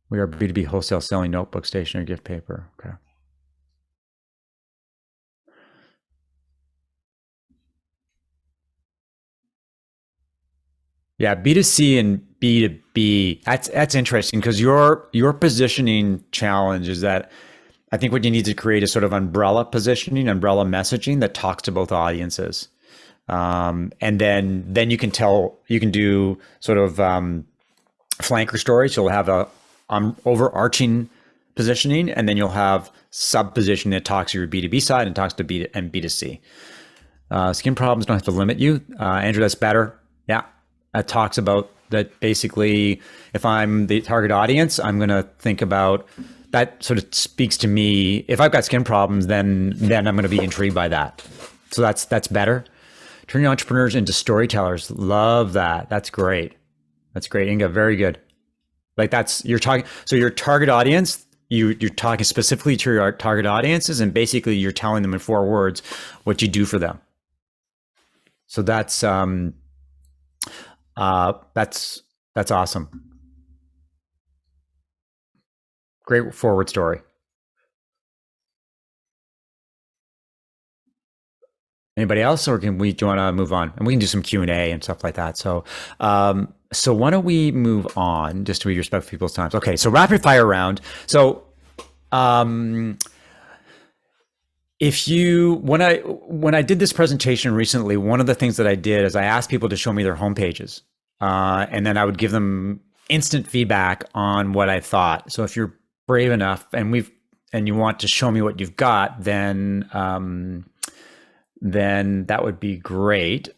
Speaker 1: We are B2B wholesale selling notebook, stationery, gift paper. Okay. Yeah, B2C and B2B. That's interesting, because your positioning challenge is that I think what you need to create is sort of umbrella positioning, umbrella messaging that talks to both audiences. And then you can do sort of flanker stories. You'll have a overarching positioning, and then you'll have sub positioning that talks to your B2B side and talks to B2C. Skin problems don't have to limit you. Andrew, that's better. Yeah. That talks about that. Basically, if I'm the target audience, I'm going to think about that. Sort of speaks to me. If I've got skin problems, then I'm going to be intrigued by that. So that's better. Turning entrepreneurs into storytellers. Love that. That's great. That's great, Inga. Very good. Like, you're talking. So your target audience, you're talking specifically to your target audiences, and basically you're telling them in 4 words what you do for them. So that's awesome. Great forward story. Anybody else, or do you want to move on? And we can do some Q&A and stuff like that. So why don't we move on, just to be respectful of people's times. Okay, so rapid fire round. So when I did this presentation recently, one of the things that I did is I asked people to show me their homepages, and then I would give them instant feedback on what I thought. So if you're brave enough and you want to show me what you've got, then that would be great.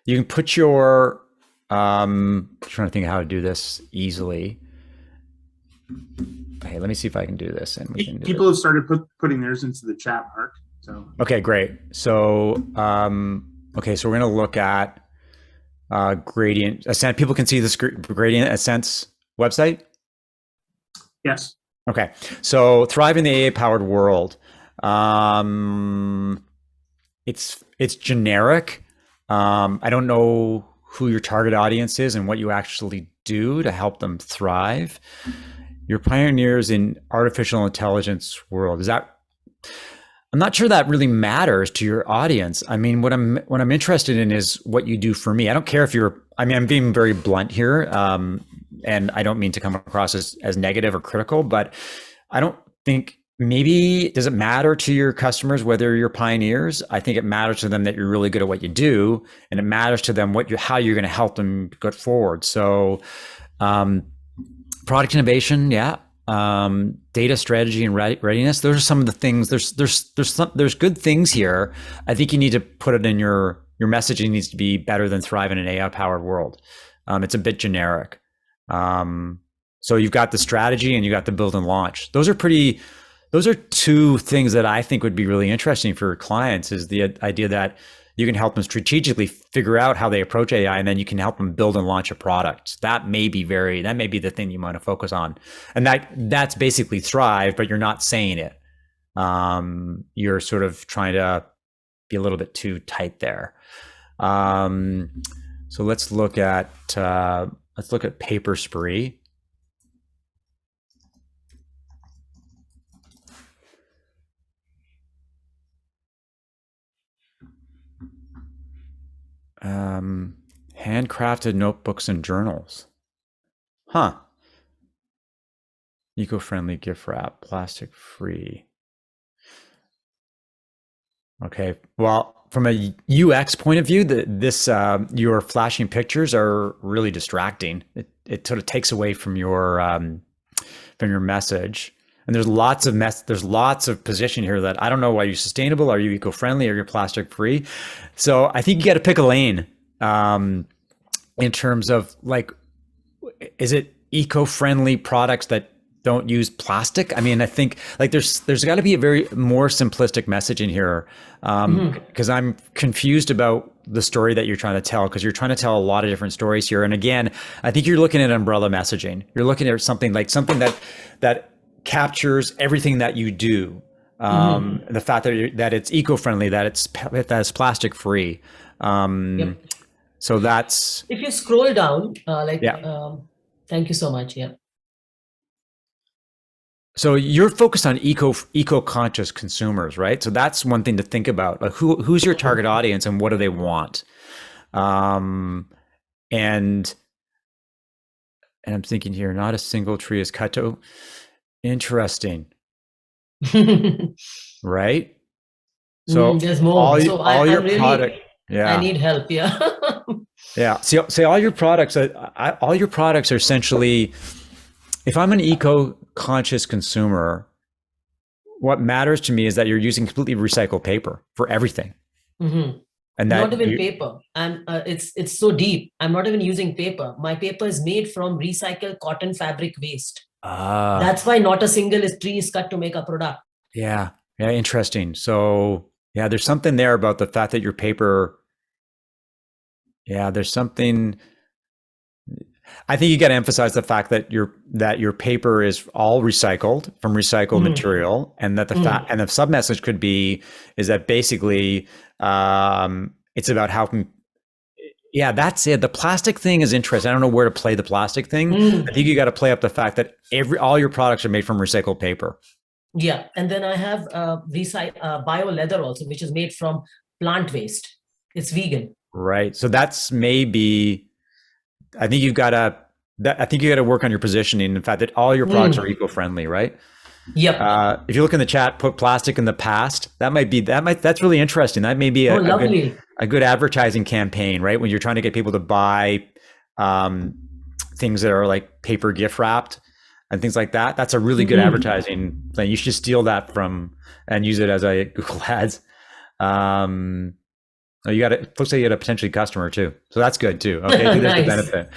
Speaker 1: You can put your, trying to think of how to do this easily. Okay, let me see if I can do this. And we can do
Speaker 5: people have started putting theirs into the chat, Mark. So
Speaker 1: okay, great. So okay, so we're going to look at gradient ascent. People can see this gradient ascent's website.
Speaker 5: Yes.
Speaker 1: Okay, so thrive in the AA powered world. It's generic. I don't know who your target audience is and what you actually do to help them thrive. You're pioneers in artificial intelligence world. I'm not sure that really matters to your audience. I mean, what I'm interested in is what you do for me. I don't care if I'm being very blunt here, and I don't mean to come across as negative or critical, but I don't think, maybe, does it matter to your customers whether you're pioneers? I think it matters to them that you're really good at what you do, and it matters to them how you're going to help them go forward. So, product innovation, yeah. Data strategy and readiness. Those are some of the things. There's good things here. I think you need to put it in your messaging needs to be better than thrive in an AI powered world. It's a bit generic. So you've got the strategy and you got the build and launch. Those are 2 things that I think would be really interesting for clients, is the idea that you can help them strategically figure out how they approach AI, and then you can help them build and launch a product. That may be the thing you want to focus on. And that's basically Thrive, but you're not saying it. You're sort of trying to be a little bit too tight there. So let's look at Paper Spree. Handcrafted notebooks and journals. Huh. Eco-friendly gift wrap, plastic free. Okay. Well, from a UX point of view, your flashing pictures are really distracting. It sort of takes away from your message. And there's lots of position here that I don't know, are you sustainable? Are you eco-friendly? Are you plastic free? So I think you got to pick a lane in terms of like, is it eco-friendly products that don't use plastic? I mean, I think like there's got to be a very more simplistic message in here, because I'm confused about the story that you're trying to tell, because you're trying to tell a lot of different stories here. And again, I think you're looking at umbrella messaging. You're looking at something that captures everything that you do. The fact that it's eco-friendly, that it's plastic free.
Speaker 2: Yep.
Speaker 1: So that's,
Speaker 2: if you scroll down, thank you so much. Yeah.
Speaker 1: So you're focused on eco-conscious consumers, right? So that's one thing to think about. Like who's your target audience and what do they want? And I'm thinking here, not a single tree is cut to. Interesting. Right? So
Speaker 2: there's more.
Speaker 1: all your product. Yeah.
Speaker 2: I need help. Yeah.
Speaker 1: Yeah. See, all your products are essentially, if I'm an eco-conscious consumer, what matters to me is that you're using completely recycled paper for everything. And that
Speaker 2: not even paper. And it's so deep. I'm not even using paper. My paper is made from recycled cotton fabric waste. That's why not a single tree is cut to make a product.
Speaker 1: Yeah. Yeah. Interesting. So yeah, there's something there about the fact that your paper. Yeah, there's something. I think you got to emphasize the fact that your paper is all recycled from recycled material, and that and the sub message could be is that basically it's about how. Yeah, that's it. The plastic thing is interesting. I don't know where to play the plastic thing. I think you got to play up the fact that all your products are made from recycled paper.
Speaker 2: Yeah, and then I have bio leather also, which is made from plant waste. It's vegan. Right.
Speaker 1: So that's maybe. I think you got to work on your positioning. In fact, that all your products are eco-friendly, right?
Speaker 2: Yep.
Speaker 1: If you look in the chat, put plastic in the past. That's really interesting. That may be a good advertising campaign, right? When you're trying to get people to buy things that are like paper gift wrapped and things like that. That's a really good advertising thing. You should steal that and use it as a Google Ads. Looks like you got a potentially customer too. So that's good too. Okay. I think there's a benefit.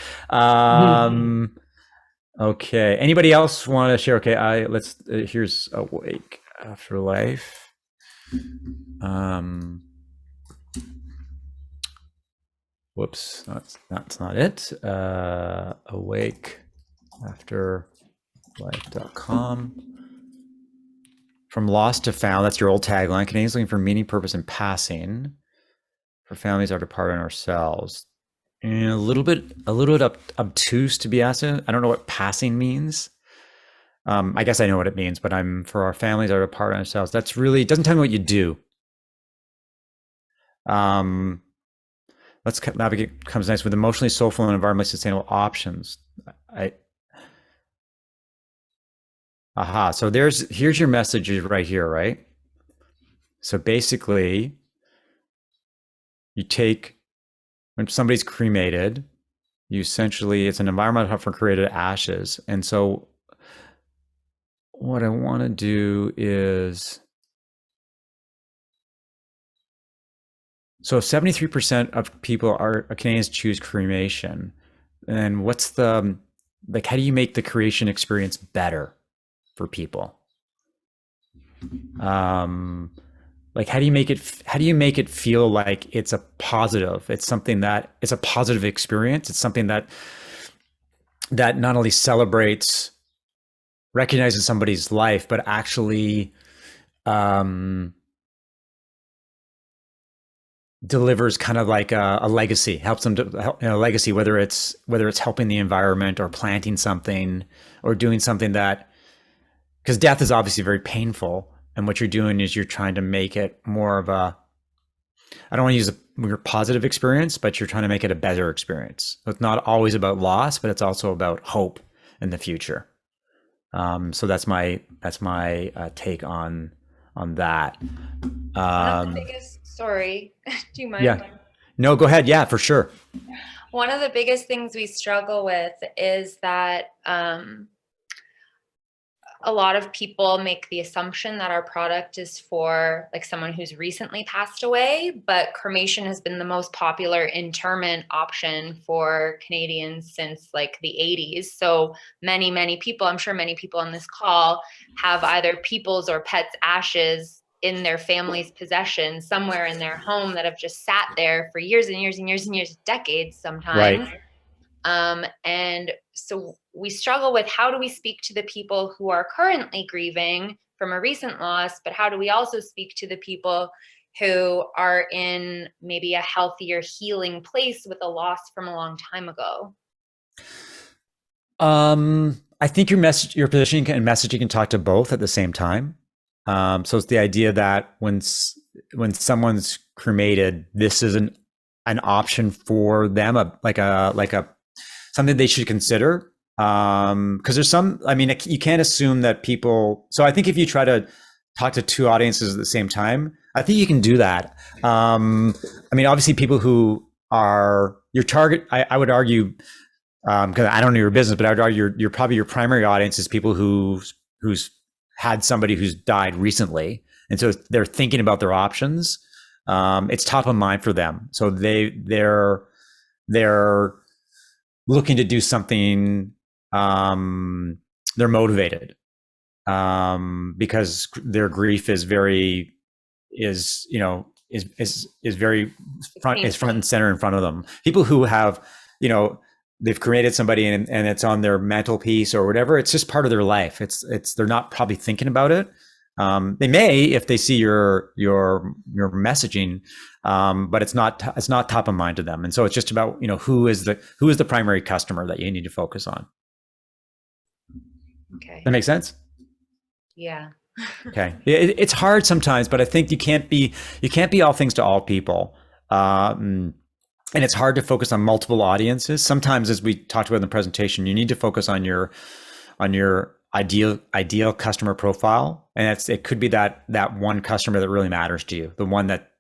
Speaker 1: Okay. Anybody else want to share? Okay. Here's Awake Afterlife. Whoops. That's not it. Awake Afterlife.com. From lost to found. That's your old tagline. Canadians looking for meaning, purpose, and passing. For families are departing ourselves. And a little bit obtuse to be asked. I don't know what passing means. I guess I know what it means, but for our families are departing ourselves. That's really, it doesn't tell me what you do. Let's navigate comes next with emotionally, soulful, and environmentally sustainable options. So here's your messages right here, right? So basically, you take, when somebody's cremated, it's an environmental hub for created ashes. And so what I want to do is, so 73% of Canadians choose cremation. And how do you make the creation experience better for people? like, how do you make it feel like it's a positive? It's something that it's a positive experience. It's something that not only celebrates, recognizes somebody's life, but actually delivers kind of like a legacy, helps them to help, a legacy, whether it's helping the environment or planting something or doing something that, because death is obviously very painful. And what you're doing is you're trying to make it more of a, I don't want to use a more positive experience, but you're trying to make it a better experience. So it's not always about loss, but it's also about hope in the future. So that's my take on that.
Speaker 4: One of the biggest, sorry, do you mind?
Speaker 1: Yeah. No, go ahead. Yeah, for sure.
Speaker 4: One of the biggest things we struggle with is that a lot of people make the assumption that our product is for like someone who's recently passed away, but cremation has been the most popular interment option for Canadians since like the 80s. So many people, I'm sure many people on this call have either people's or pets' ashes in their family's possession somewhere in their home that have just sat there for years and years and years and years, decades sometimes.
Speaker 1: Right.
Speaker 4: And so we struggle with how do we speak to the people who are currently grieving from a recent loss, but how do we also speak to the people who are in maybe a healthier healing place with a loss from a long time ago?
Speaker 1: I think your positioning and messaging can talk to both at the same time. So it's the idea that when someone's cremated, this is an option for them, like a something they should consider. Because there's some, I mean, you can't assume that people. So I think if you try to talk to two audiences at the same time, I think you can do that. I mean, obviously, people who are your target, I would argue, because I don't know your business, but I would argue your probably your primary audience is people who's had somebody who's died recently, and so they're thinking about their options. It's top of mind for them, so they're looking to do something. They're motivated because their grief is very front and center in front of them. People who have, they've cremated somebody and it's on their mantelpiece or whatever. It's just part of their life. They're not probably thinking about it. They may if they see your messaging, but it's not top of mind to them. And so it's just about who is the primary customer that you need to focus on.
Speaker 4: Okay.
Speaker 1: That makes sense?
Speaker 4: Yeah.
Speaker 1: Okay. It's hard sometimes, but I think you can't be all things to all people. And it's hard to focus on multiple audiences. Sometimes, as we talked about in the presentation, you need to focus on your ideal customer profile. And it could be that one customer that really matters to you, the one that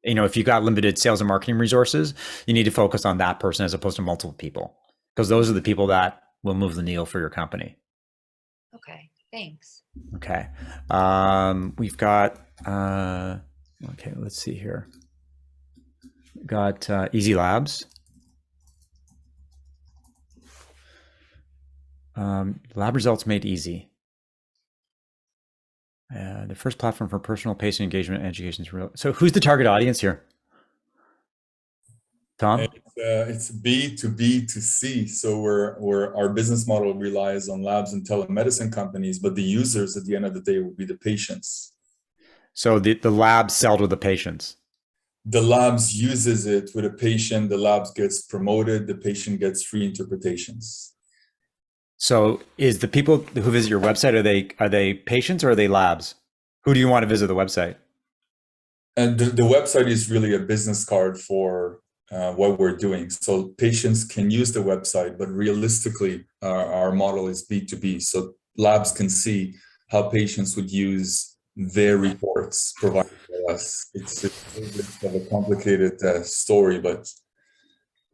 Speaker 1: if you got limited sales and marketing resources, you need to focus on that person as opposed to multiple people, because those are the people that will move the needle for your company.
Speaker 4: Okay, thanks.
Speaker 1: Okay. We've got, okay, let's see here. We've got Easy Labs. Lab results made easy. The first platform for personal patient engagement and education is real. So who's the target audience here? Tom?
Speaker 8: It's B2B2C. So our business model relies on labs and telemedicine companies, but the users at the end of the day will be the patients.
Speaker 1: So the labs sell to the patients.
Speaker 8: The labs uses it with a patient, the labs gets promoted, the patient gets free interpretations.
Speaker 1: So is the people who visit your website, are they patients or are they labs? Who do you want to visit the website?
Speaker 8: And the website is really a business card for what we're doing. So patients can use the website, but realistically, our model is B2B. So labs can see how patients would use their reports provided by us. It's a bit of a complicated story, but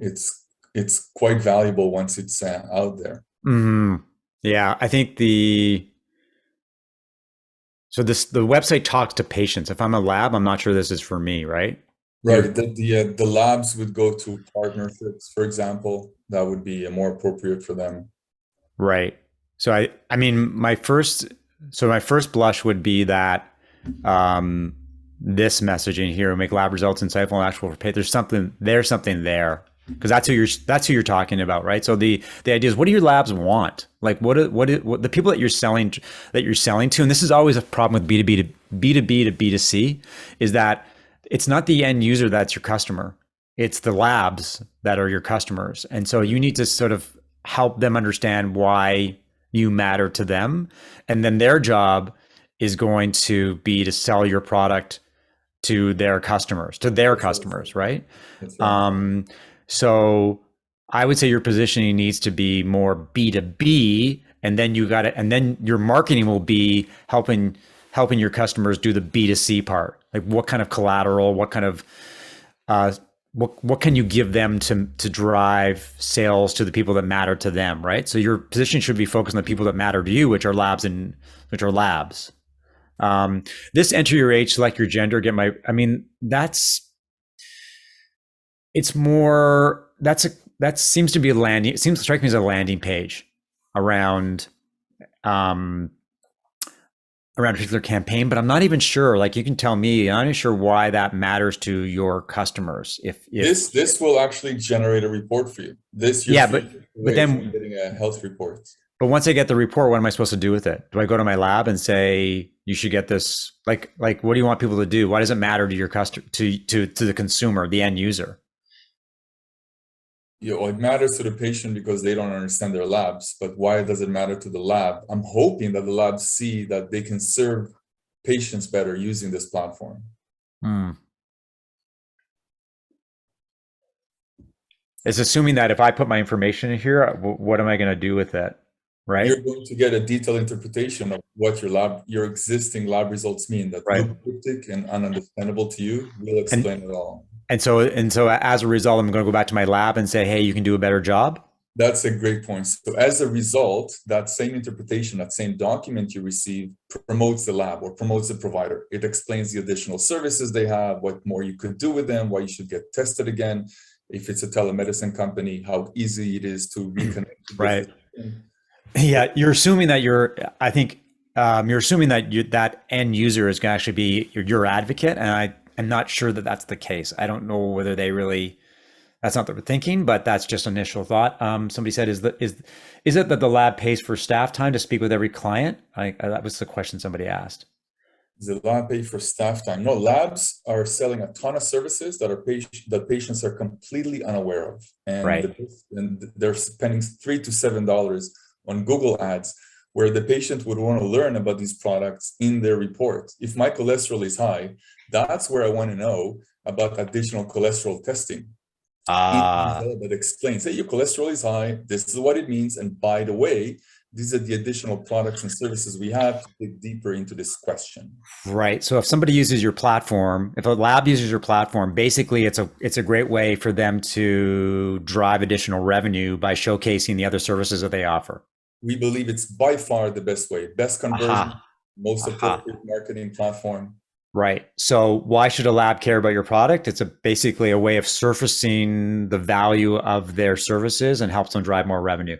Speaker 8: it's quite valuable once it's out there.
Speaker 1: Mm-hmm. Yeah, I think the website talks to patients. If I'm a lab, I'm not sure this is for me, right?
Speaker 8: Right. The labs would go to partnerships, for example. That would be more appropriate for them.
Speaker 1: Right. So I mean, my first blush would be that this messaging here, make lab results insightful and actual for pay. There's something there because that's who you're talking about, right? So the idea is, what do your labs want? Like what the people that you're selling to, and this is always a problem with B2B to B2C, is that it's not the end user that's your customer. It's the labs that are your customers. And so you need to sort of help them understand why you matter to them. And then their job is going to be to sell your product to their customers, right?
Speaker 8: That's right.
Speaker 1: So I would say your positioning needs to be more B2B, and then and then your marketing will be helping your customers do the B2C part. Like what kind of collateral, what kind of, what can you give them to drive sales to the people that matter to them, right? So your position should be focused on the people that matter to you, which are labs. This enter your age, select your gender, that seems to be it seems to strike me as a landing page around a particular campaign, but I'm not even sure, like you can tell me, I'm not even sure why that matters to your customers. If
Speaker 8: This will actually generate a report for you. But then getting a health report.
Speaker 1: But once I get the report, what am I supposed to do with it? Do I go to my lab and say, you should get this? Like what do you want people to do? Why does it matter to your customer, to the consumer, the end user?
Speaker 8: It matters to the patient because they don't understand their labs. But why does it matter to the lab? I'm hoping that the labs see that they can serve patients better using this platform.
Speaker 1: It's assuming that if I put my information in here, what am I going to do with it? Right?
Speaker 8: You're going to get a detailed interpretation of what your existing lab results mean. That look cryptic and ununderstandable to you. We'll explain it all.
Speaker 1: And so as a result, I'm going to go back to my lab and say, hey, you can do a better job.
Speaker 8: That's a great point. So as a result, that same interpretation, that same document you receive promotes the lab or promotes the provider. It explains the additional services they have, what more you could do with them, why you should get tested again. If it's a telemedicine company, how easy it is to reconnect.
Speaker 1: Right. Yeah. You're assuming that that end user is going to actually be your advocate. And I'm not sure that that's the case. I don't know whether that's not what they're thinking, but that's just initial thought. Somebody said, is it that the lab pays for staff time to speak with every client? That was the question somebody asked.
Speaker 8: Does the lab pay for staff time? No, labs are selling a ton of services that patients are completely unaware of. And, and they're spending $3 to $7 on Google ads, where the patient would want to learn about these products in their report. If my cholesterol is high, that's where I want to know about additional cholesterol testing. That explains, hey, your cholesterol is high, this is what it means, and by the way, these are the additional products and services we have to dig deeper into this question.
Speaker 1: Right. So if somebody uses your platform, if a lab uses your platform, basically it's a great way for them to drive additional revenue by showcasing the other services that they offer.
Speaker 8: We believe it's by far the best way, best conversion, most appropriate marketing platform.
Speaker 1: Right. So why should a lab care about your product? It's basically a way of surfacing the value of their services and helps them drive more revenue.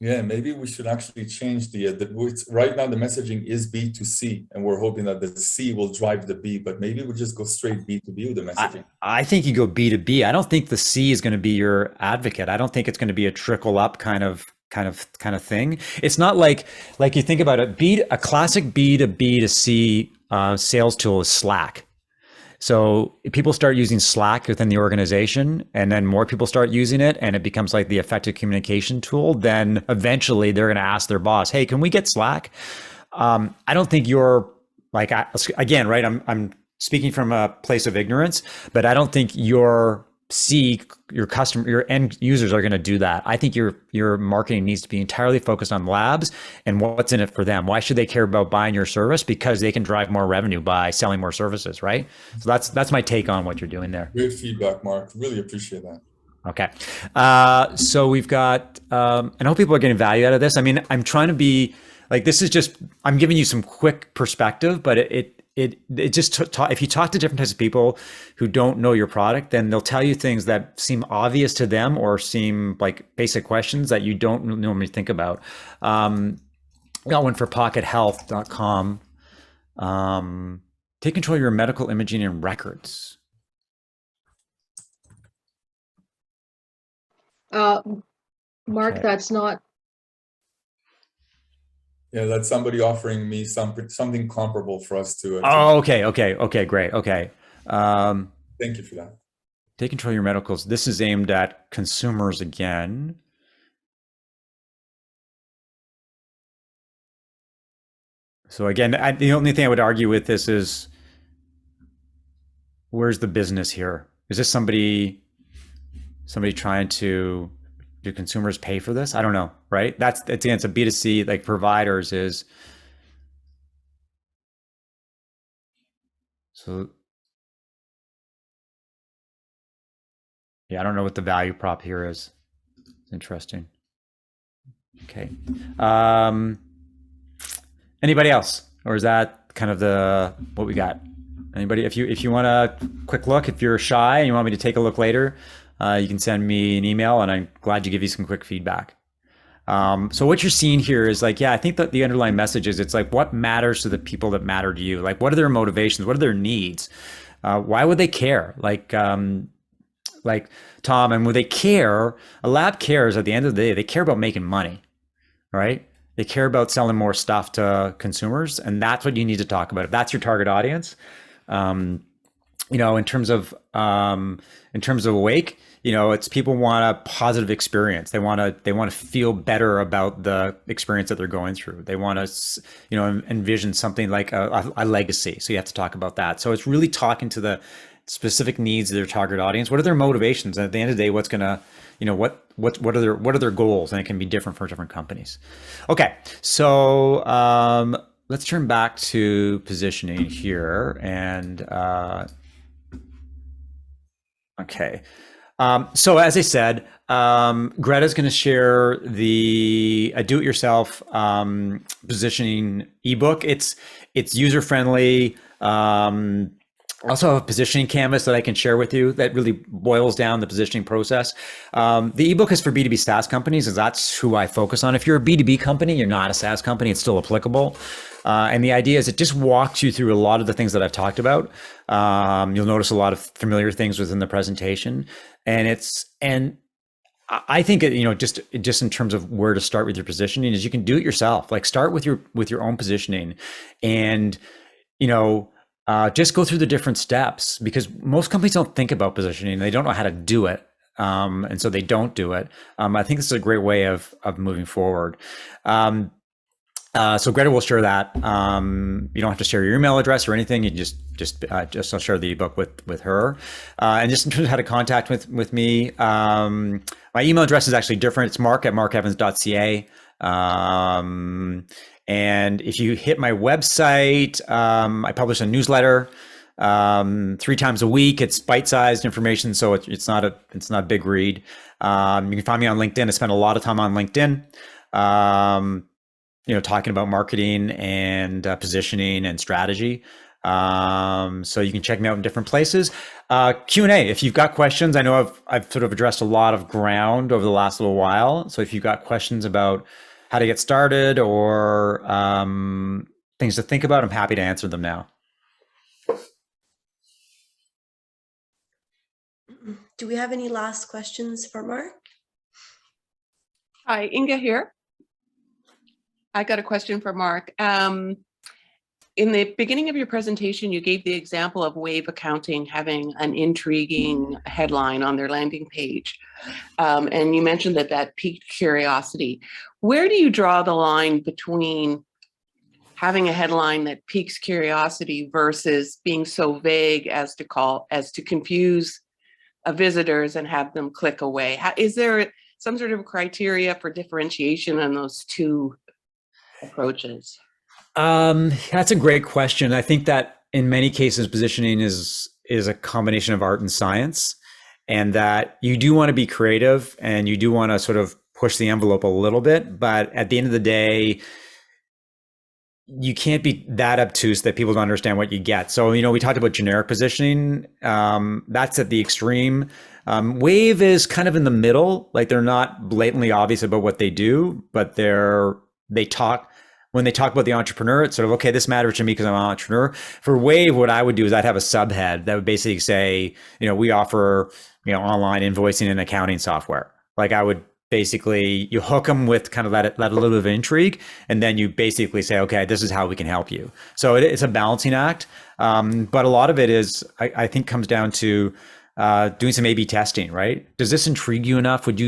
Speaker 8: Yeah, maybe we should actually change right now the messaging is B2C, and we're hoping that the C will drive the B, but maybe we'll just go straight B2B with the messaging.
Speaker 1: I think you go B2B. I don't think the C is going to be your advocate. I don't think it's going to be a trickle up kind of thing. It's not like you think about it. A classic B2B to C sales tool is Slack. So if people start using Slack within the organization, and then more people start using it, and it becomes like the effective communication tool, then eventually they're going to ask their boss, hey, can we get Slack? I don't think you're like, again, right? I'm speaking from a place of ignorance, but I don't think your customer, your end users are going to do that. I think your marketing needs to be entirely focused on labs and what's in it for them. Why should they care about buying your service? Because they can drive more revenue by selling more services, right? So that's my take on what you're doing there.
Speaker 8: Great feedback, Mark. Really appreciate that.
Speaker 1: Okay. So we've got, and I hope people are getting value out of this. I mean, I'm trying to be like, I'm giving you some quick perspective, but it just if you talk to different types of people who don't know your product, then they'll tell you things that seem obvious to them or seem like basic questions that you don't normally think about. Got one for pockethealth.com. Take control of your medical imaging and records.
Speaker 9: Mark,
Speaker 1: Okay.
Speaker 9: that's not.
Speaker 8: Yeah, that's somebody offering me something comparable for us to.
Speaker 1: Oh, okay, great. Okay.
Speaker 8: Thank you for that.
Speaker 1: Take control of your medicals. This is aimed at consumers again. So again, the only thing I would argue with this is, where's the business here? Is this somebody trying to, do consumers pay for this? I don't know, right? It's a B2C, like providers is. So yeah, I don't know what the value prop here is. It's interesting. Okay. Anybody else? Or is that kind of what we got? Anybody? If you want a quick look, if you're shy and you want me to take a look later, you can send me an email, and I'm glad to give you some quick feedback. So what you're seeing here is like, yeah, I think that the underlying message is, it's like, what matters to the people that matter to you? Like, what are their motivations? What are their needs? Why would they care? Like Tom, and would they care? A lab cares at the end of the day. They care about making money, right? They care about selling more stuff to consumers, and that's what you need to talk about. If that's your target audience, in terms of Awake, it's people want a positive experience. They want to feel better about the experience that they're going through. They want to, envision something like a legacy. So you have to talk about that. So it's really talking to the specific needs of their target audience. What are their motivations? And at the end of the day, what's gonna, what are their goals? And it can be different for different companies. Okay, so let's turn back to positioning here, and okay. So as I said, Greta's going to share the do-it-yourself positioning ebook. It's user-friendly. Also have a positioning canvas that I can share with you that really boils down the positioning process. The ebook is for B2B SaaS companies, and that's who I focus on. If you're a B2B company, you're not a SaaS company, it's still applicable. And the idea is it just walks you through a lot of the things that I've talked about. You'll notice a lot of familiar things within the presentation. And I think, just in terms of where to start with your positioning, is you can do it yourself. Like, start with your own positioning, and, just go through the different steps, because most companies don't think about positioning. They don't know how to do it. And so they don't do it. I think this is a great way of moving forward. So Greta will share that. You don't have to share your email address or anything. You just I'll share the ebook with her. And just in terms of how to contact with me, my email address is actually different. It's mark@markevans.ca. And if you hit my website, I publish a newsletter 3 times a week. It's bite-sized information, so it's not a big read. You can find me on LinkedIn. I spend a lot of time on LinkedIn. Talking about marketing and positioning and strategy. So you can check me out in different places. Q&A, if you've got questions. I know I've sort of addressed a lot of ground over the last little while. So if you've got questions about how to get started or things to think about, I'm happy to answer them now.
Speaker 3: Do we have any last questions for Mark?
Speaker 10: Hi, Inga here. I got a question for Mark. In the beginning of your presentation, you gave the example of Wave Accounting having an intriguing headline on their landing page. And you mentioned that piqued curiosity. Where do you draw the line between having a headline that piques curiosity versus being so vague as to confuse visitors and have them click away? Is there some sort of criteria for differentiation on those two approaches?
Speaker 1: That's a great question. I think that in many cases, positioning is a combination of art and science, and that you do want to be creative and you do want to sort of push the envelope a little bit, but at the end of the day, you can't be that obtuse that people don't understand what you get. So, we talked about generic positioning. That's at the extreme. Wave is kind of in the middle. Like, they're not blatantly obvious about what they do, but they talk. when they talk about the entrepreneur, it's sort of, okay, this matters to me because I'm an entrepreneur. For Wave, what I would do is I'd have a subhead that would basically say, we offer, online invoicing and accounting software. Like I would basically, you hook them with kind of that little bit of intrigue, and then you basically say, okay, this is how we can help you. So it's a balancing act. But a lot of it is, I think, comes down to doing some A/B testing, right? Does this intrigue you enough? Would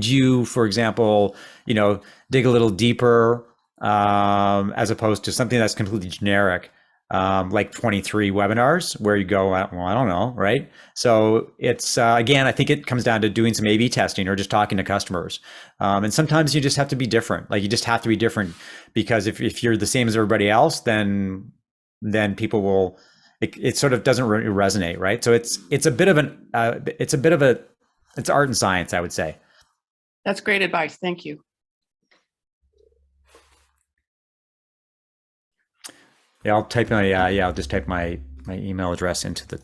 Speaker 1: you, for example, dig a little deeper, as opposed to something that's completely generic, like 23 webinars where you go, well, I don't know, right? So it's, again, I think it comes down to doing some A/B testing or just talking to customers. And sometimes you just have to be different. Like you just have to be different, because if you're the same as everybody else, then people will, it sort of doesn't resonate, right? So it's a bit of it's art and science, I would say.
Speaker 10: That's great advice. Thank you.
Speaker 1: Yeah, I'll type I'll just type my email address into the.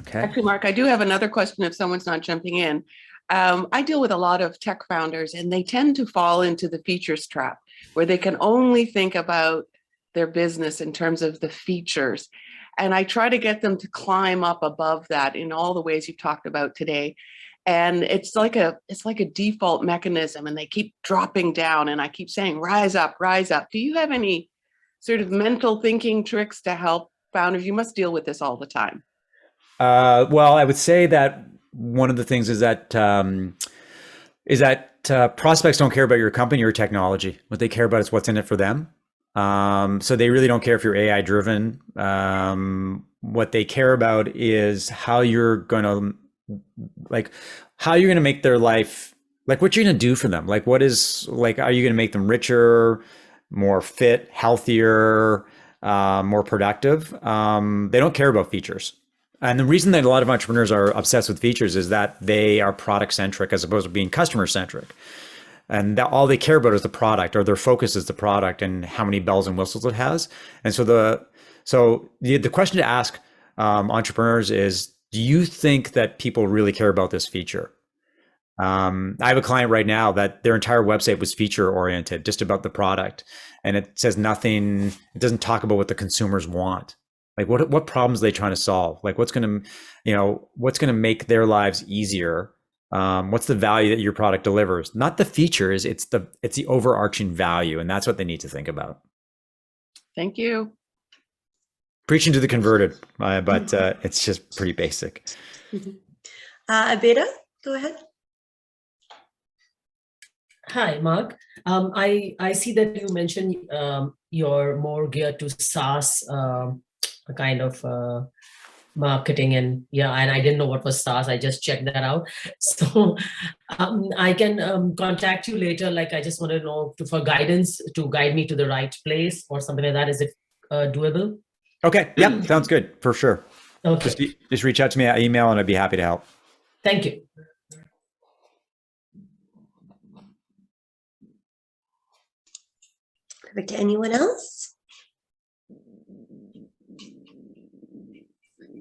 Speaker 1: Okay.
Speaker 10: Actually, Mark, I do have another question if someone's not jumping in. I deal with a lot of tech founders, and they tend to fall into the features trap, where they can only think about their business in terms of the features. And I try to get them to climb up above that in all the ways you've talked about today. And it's like a default mechanism, and they keep dropping down, and I keep saying, rise up, rise up. Do you have any sort of mental thinking tricks to help founders? You must deal with this all the time.
Speaker 1: Well, I would say that one of the things is that prospects don't care about your company or technology. What they care about is what's in it for them. So they really don't care if you're AI driven. What they care about is how you're going to make their life, like what you're going to do for them. Like, are you going to make them richer, more fit, healthier, more productive? They don't care about features. And the reason that a lot of entrepreneurs are obsessed with features is that they are product centric as opposed to being customer centric. And that all they care about is the product, or their focus is the product and how many bells and whistles it has. And so the question to ask entrepreneurs is, do you think that people really care about this feature? I have a client right now that their entire website was feature oriented, just about the product. And it says nothing, it doesn't talk about what the consumers want. Like what problems are they trying to solve? Like what's going to make their lives easier? What's the value that your product delivers? Not the features, it's the overarching value. And that's what they need to think about.
Speaker 10: Thank you.
Speaker 1: Preaching to the converted, but it's just pretty basic.
Speaker 3: Abeda, go ahead.
Speaker 2: Hi, Mark. I see that you mentioned you're more geared to SaaS kind of marketing, and I didn't know what was SaaS. I just checked that out. So I can contact you later. Like I just want to know for guidance to guide me to the right place or something like that. Is it doable?
Speaker 1: Okay. Yeah, sounds good for sure.
Speaker 2: Okay.
Speaker 1: Just reach out to me at email, and I'd be happy to help.
Speaker 2: Thank you.
Speaker 3: Perfect. Anyone else?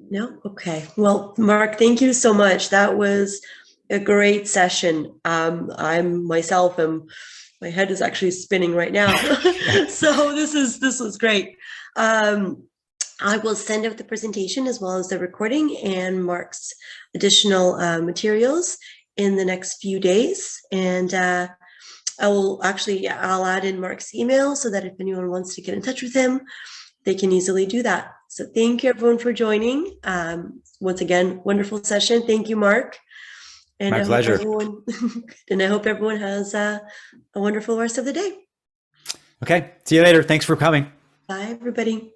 Speaker 3: No? Okay. Well, Mark, thank you so much. That was a great session. My head is actually spinning right now. So this was great. I will send out the presentation as well as the recording and Mark's additional materials in the next few days. And I'll add in Mark's email so that if anyone wants to get in touch with him, they can easily do that. So thank you everyone for joining. Once again, wonderful session. Thank you, Mark. And
Speaker 1: My pleasure.
Speaker 3: I hope everyone has a wonderful rest of the day.
Speaker 1: Okay. See you later. Thanks for coming.
Speaker 3: Bye, everybody.